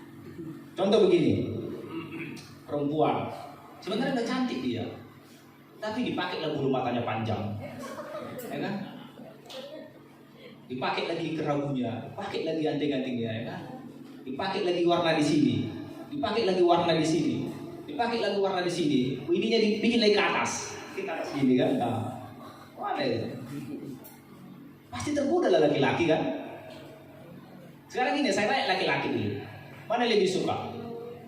Speaker 2: Contoh begini, perempuan sebenarnya udah cantik dia, tapi dipakailah bulu matanya panjang, ya kan? Dipakai lagi kerabunya, pakai lagi anting-antingnya, ya kan? Dipakai lagi warna di sini, dipakai lagi warna di sini, dipakai lagi warna di sini. Ininya dibikin lagi ke atas gini kan? Nah, mana itu? Pasti tergoda lah laki-laki kan? Sekarang ini saya tanya laki-laki dulu, mana yang lebih suka?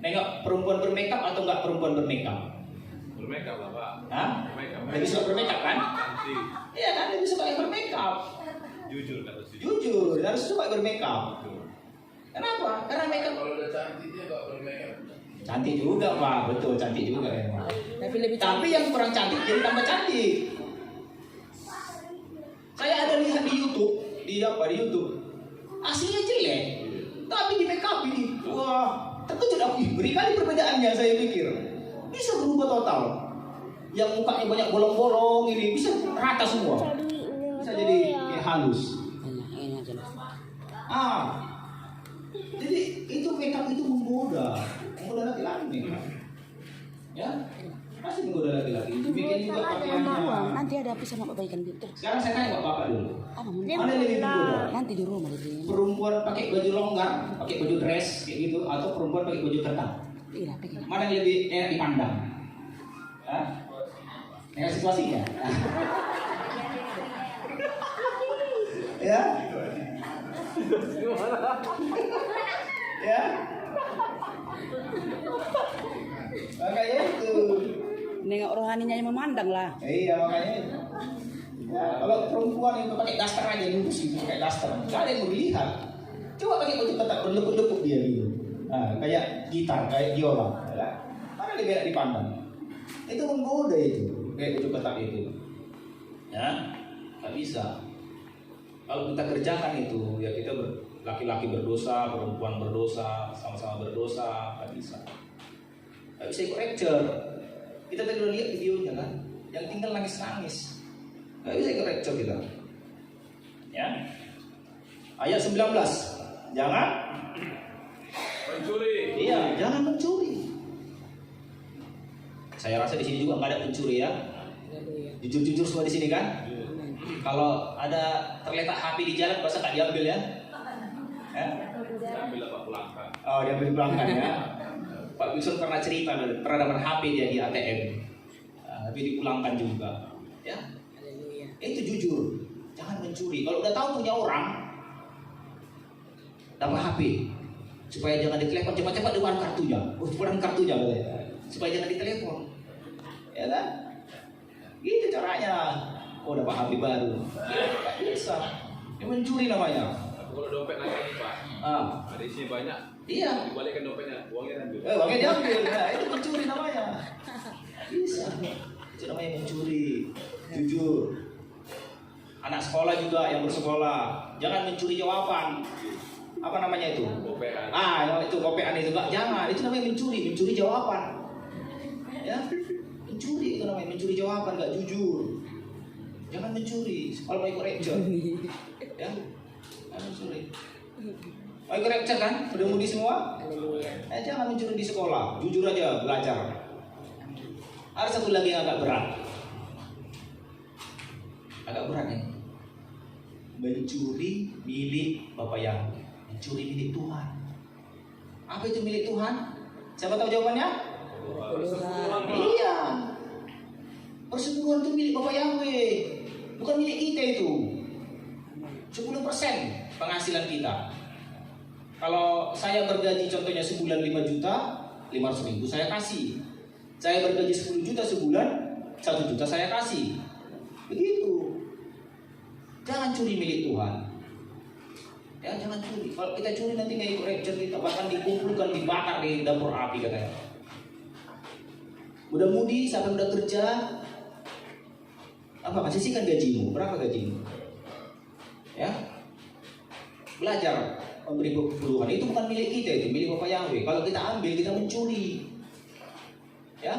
Speaker 2: Nengok perempuan bermakeup atau enggak perempuan bermakeup?
Speaker 1: Bermakeup lah Pak.
Speaker 2: Hah?
Speaker 1: Bermakeup.
Speaker 2: Lebih suka bermakeup kan?
Speaker 1: Cantik.
Speaker 2: Iya kan, lebih suka yang bermakeup.
Speaker 1: Jujur kata sih.
Speaker 2: Jujur, harus suka bermakeup. Kenapa? Karena makeup
Speaker 4: Kalau udah cantik dia nggak bermakeup.
Speaker 2: Cantik juga Pak, betul cantik juga ya Pak.
Speaker 3: Tapi lebih
Speaker 2: Tapi yang kurang cantik jadi tambah cantik. Saya ada lihat di YouTube, di YouTube. Aslinya jelek, tapi di make up ini, wah terkejut aku. Beri kali perbedaannya saya pikir. Bisa berubah total. Yang mukanya banyak bolong-bolong ini bisa rata semua. Bisa jadi kayak halus.
Speaker 3: enak jelas.
Speaker 2: Jadi itu make up itu menggoda laki-laki make up. Ya, pasti menggoda laki-laki. Bikin juga pakaiannya.
Speaker 3: Nanti ada apa sama perbaikan gitu.
Speaker 2: Sekarang saya tanya bapak dulu.
Speaker 3: Apa
Speaker 2: Mana yang lebih menggoda?
Speaker 3: nanti di rumah di
Speaker 2: Perempuan pakai baju longgar, pakai baju dress kayak gitu, atau perempuan pakai baju ketat?
Speaker 3: Iya, pengen.
Speaker 2: Mana yang lebih enak dipandang? Hah? Dengan situasinya. Ya? Ya? Makanya itu.
Speaker 3: Nengok rohaninya yang memandang lah.
Speaker 2: Iya makanya. Ya, kalau perempuan itu pakai daster aja lurus gitu, pakai daster, nggak ada yang mau dilihat. Coba pakai baju ketat berlekuk-lekuk dia gitu. Nah, kayak gitar, kayak biola. Ya. Mana lebih enak dipandang? Itu menggoda itu, kayak baju ketat itu. Ya, nggak bisa. Kalau kita kerjakan itu, ya kita laki-laki berdosa, perempuan berdosa, sama-sama berdosa, nggak bisa. Nggak bisa ikut lecture. Kita tadi udah lihat videonya kan, yang tinggal nangis-nangis. Nggak bisa ikut lecture kita. Ya. Ayat 19. Jangan
Speaker 1: Mencuri.
Speaker 2: Iya, jangan mencuri. Saya rasa di sini juga nggak ada pencuri ya. Jujur-jujur semua di sini kan. Kalau ada terletak HP di jalan, masa tak diambil ya?
Speaker 1: Ambil apa pulangkan.
Speaker 2: Oh, diambil pelanggan ya. Pak Wilson pernah cerita, pernah dapat HP dia di ATM, tapi dipulangkan juga. Ya, itu jujur. Jangan mencuri. Kalau udah tahu punya orang, dapat HP, supaya jangan ditelepon cepat-cepat dengan kartunya. Dengan kartunya, supaya jangan ditelepon. Ya kan? Gitu caranya. Oh, dapat HP baru. Nggak bisa. Ini mencuri namanya.
Speaker 1: Kalau dompet lagi nih Pak, ada isinya banyak.
Speaker 2: Iya.
Speaker 1: Dibalikkan dompetnya, uangnya ambil.
Speaker 2: Uangnya diambil. Nah, itu mencuri namanya. Bisa. Itu namanya mencuri. Jujur. Anak sekolah juga yang bersekolah, jangan mencuri jawaban. Apa namanya itu?
Speaker 1: Gopean.
Speaker 2: Itu gopean itu enggak, jangan. Itu namanya mencuri jawaban. Ya. Mencuri itu namanya mencuri jawaban, enggak jujur. Jangan mencuri. Kalau mau ikut lecture. Ya. Jangan mencuri. Mau ikut lecture kan? Udah mudi semua? Jangan mencuri di sekolah. Jujur aja belajar. Ada satu lagi yang agak berat. Agak berat ya. Mencuri milik Bapak Yahweh. Mencuri milik Tuhan. Apa itu milik Tuhan? Siapa tahu jawabannya? Iya. Persepuluhan itu milik Bapak Yahweh. Bukan milik kita itu. 10% penghasilan kita. Kalau saya bergaji contohnya sebulan 5 juta, 500 ribu saya kasih. Saya bergaji 10 juta sebulan, 1 juta saya kasih. Begitu. Jangan curi milik Tuhan. Ya, jangan curi. Kalau kita curi nanti nggak ikut lecture kita, bahkan dikumpulkan, dibakar di dapur api katanya. Mudah-mudi sampai udah kerja, apa kasih sih kan gajimu? Berapa gajimu? Ya, belajar memberi peluang itu bukan milik kita, itu milik Bapak Yahweh. Kalau kita ambil, kita mencuri. Ya,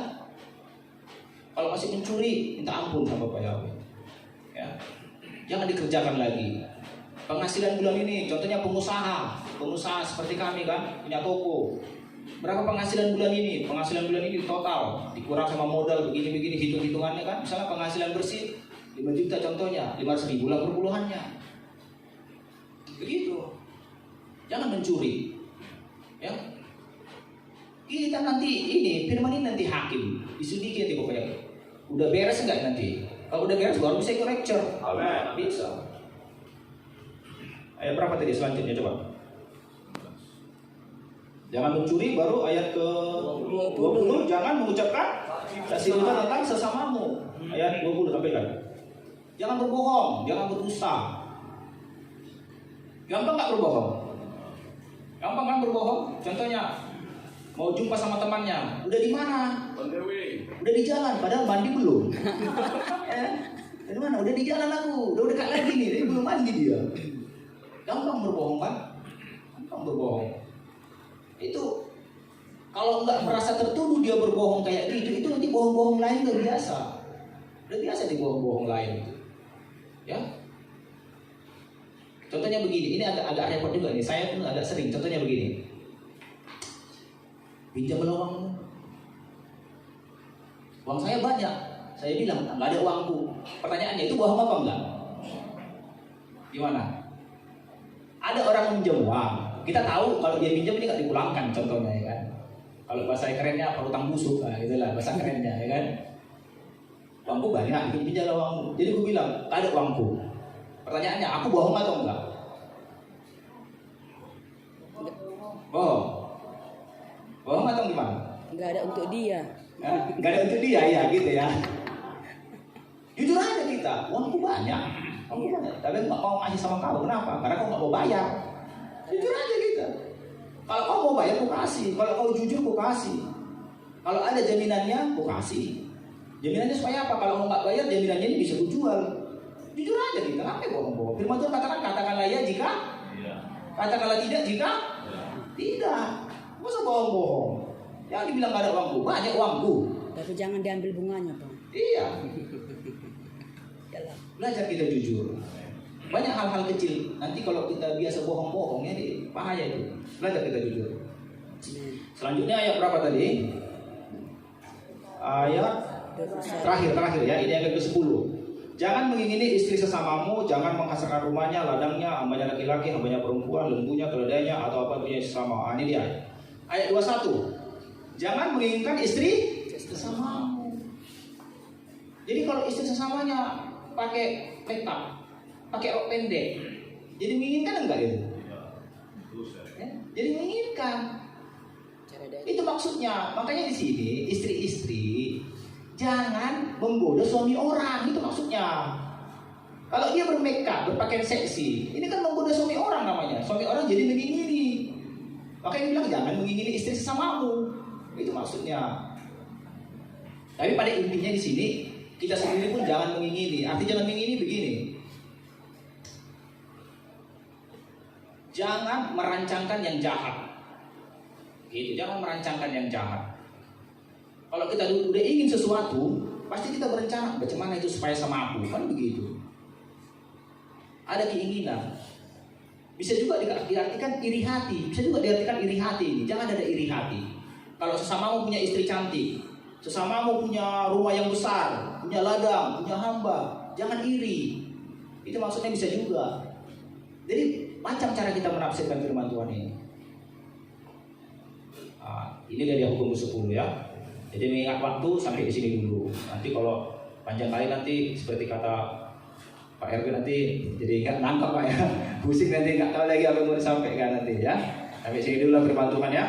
Speaker 2: kalau masih mencuri, minta ampun sama Bapak Yahweh. Ya, jangan dikerjakan lagi. Penghasilan bulan ini, contohnya pengusaha seperti kami kan, punya toko. Berapa penghasilan bulan ini? Penghasilan bulan ini total dikurang sama modal begini-begini, hitung-hitungannya kan. Misalnya penghasilan bersih 5 juta contohnya, 500 ribu lah perpuluhannya. Begitu. Jangan mencuri. Ya. Kita nanti ini firman ini nanti hakim, diselidiki nanti pokoknya. Udah beres enggak nanti? Kalau udah beres baru bisa ikut lecture.
Speaker 1: Amin.
Speaker 2: Bisa. Ayat berapa tadi selanjutnya coba? Jangan mencuri baru ayat ke 20. Jangan mengucapkan kasih Tuhan tentang sesamamu. Ayat 20 sampaikan. Jangan berbohong, jangan berdusta. Gampang nggak berbohong? Gampang kan berbohong? Contohnya, mau jumpa sama temannya, udah di mana?
Speaker 1: On the way.
Speaker 2: Udah di jalan, padahal mandi belum. Ya, dari mana? Udah di jalan aku, udah dekat lagi nih, dia belum mandi dia. Gampang berbohong kan? Gampang berbohong. Itu kalau nggak merasa tertuduh dia berbohong kayak gitu, itu nanti bohong-bohong lain udah biasa. Udah biasa di bohong-bohong lain itu. Ya. Contohnya begini, ini agak repot juga nih. Saya pun agak sering. Contohnya begini. Pinjam uang. Uang saya banyak. Saya bilang nggak ada uangku. Pertanyaannya itu bohong apa enggak? Gimana? Ada orang minjem uang. Kita tahu kalau dia pinjam ini nggak dipulangkan. Contohnya ya kan. Kalau bahasa kerennya hutang busuk, nah, itulah bahasa kerennya ya kan. Uangku banyak, pinjam uangmu. Jadi gue bilang nggak ada uangku. Pertanyaannya, aku bohong atau enggak? Bohong. Bohong atau gimana?
Speaker 3: Enggak ada untuk dia.
Speaker 2: Enggak ada untuk dia ya gitu ya. Jujur aja kita, uangku banyak. Uangku banyak, tapi nggak mau ngasih sama kamu. Kenapa? Karena kau nggak mau bayar. Jujur aja kita. Kalau kau mau bayar, aku kasih. Kalau kau jujur, aku kasih. Kalau ada jaminannya, aku kasih. Jaminannya supaya apa? Kalau mau nggak bayar, jaminannya ini bisa kujual. Jujur aja kita, kenapa bohong-bohong? Firman Tuhan katakanlah ya jika, katakanlah tidak jika, tidak. Nggak usah bohong-bohong. Yang dibilang nggak ada uangku, banyak uangku.
Speaker 3: Tapi jangan diambil bunganya, Bang.
Speaker 2: Iya.
Speaker 3: Yalah.
Speaker 2: Belajar kita jujur. Banyak hal-hal kecil. Nanti kalau kita biasa bohong-bohong, ini bahaya itu. Belajar kita jujur. Selanjutnya ayat berapa tadi? Ayat terakhir ya. Ini ayat ke-10. Jangan mengingini istri sesamamu, jangan menghasratkan rumahnya, ladangnya, hambanya laki-laki, hambanya perempuan, lembunya, keledainya, atau apa punya sesama. Ini dia. Ayat 21. Jangan menginginkan istri sesamamu. Jadi kalau istri sesamanya pakai make up, pakai rok pendek, jadi menginginkan enggak itu? Ya? Jadi menginginkan. Itu maksudnya. Makanya di sini istri-istri jangan menggoda suami orang, itu maksudnya. Kalau dia bermakeup, berpakaian seksi, ini kan menggoda suami orang namanya. Suami orang jadi mengingini. Makanya dia bilang jangan mengingini istri sesamamu, itu maksudnya. Tapi pada intinya di sini kita sendiri pun jangan mengingini. Arti jangan mengingini begini. Jangan merancangkan yang jahat. Gitu, jangan merancangkan yang jahat. Kalau kita udah ingin sesuatu, pasti kita berencana bagaimana itu supaya sama aku, kan begitu. Ada keinginan. Bisa juga diartikan iri hati. Bisa juga diartikan iri hati ini. Jangan ada iri hati. Kalau sesamamu punya istri cantik, sesamamu punya rumah yang besar, punya ladang, punya hamba, jangan iri. Itu maksudnya bisa juga. Jadi macam cara kita menafsirkan firman Tuhan ini. Ini dari hukum 10 ya. Jadi mengingat waktu sampai di sini dulu. Nanti kalau panjang kali nanti seperti kata Pak RW nanti jadi nggak nangkap Pak ya. Pusing nanti nggak tahu lagi apa yang mau disampaikan nanti ya. Sampai sini dulu lah firman Tuhan ya.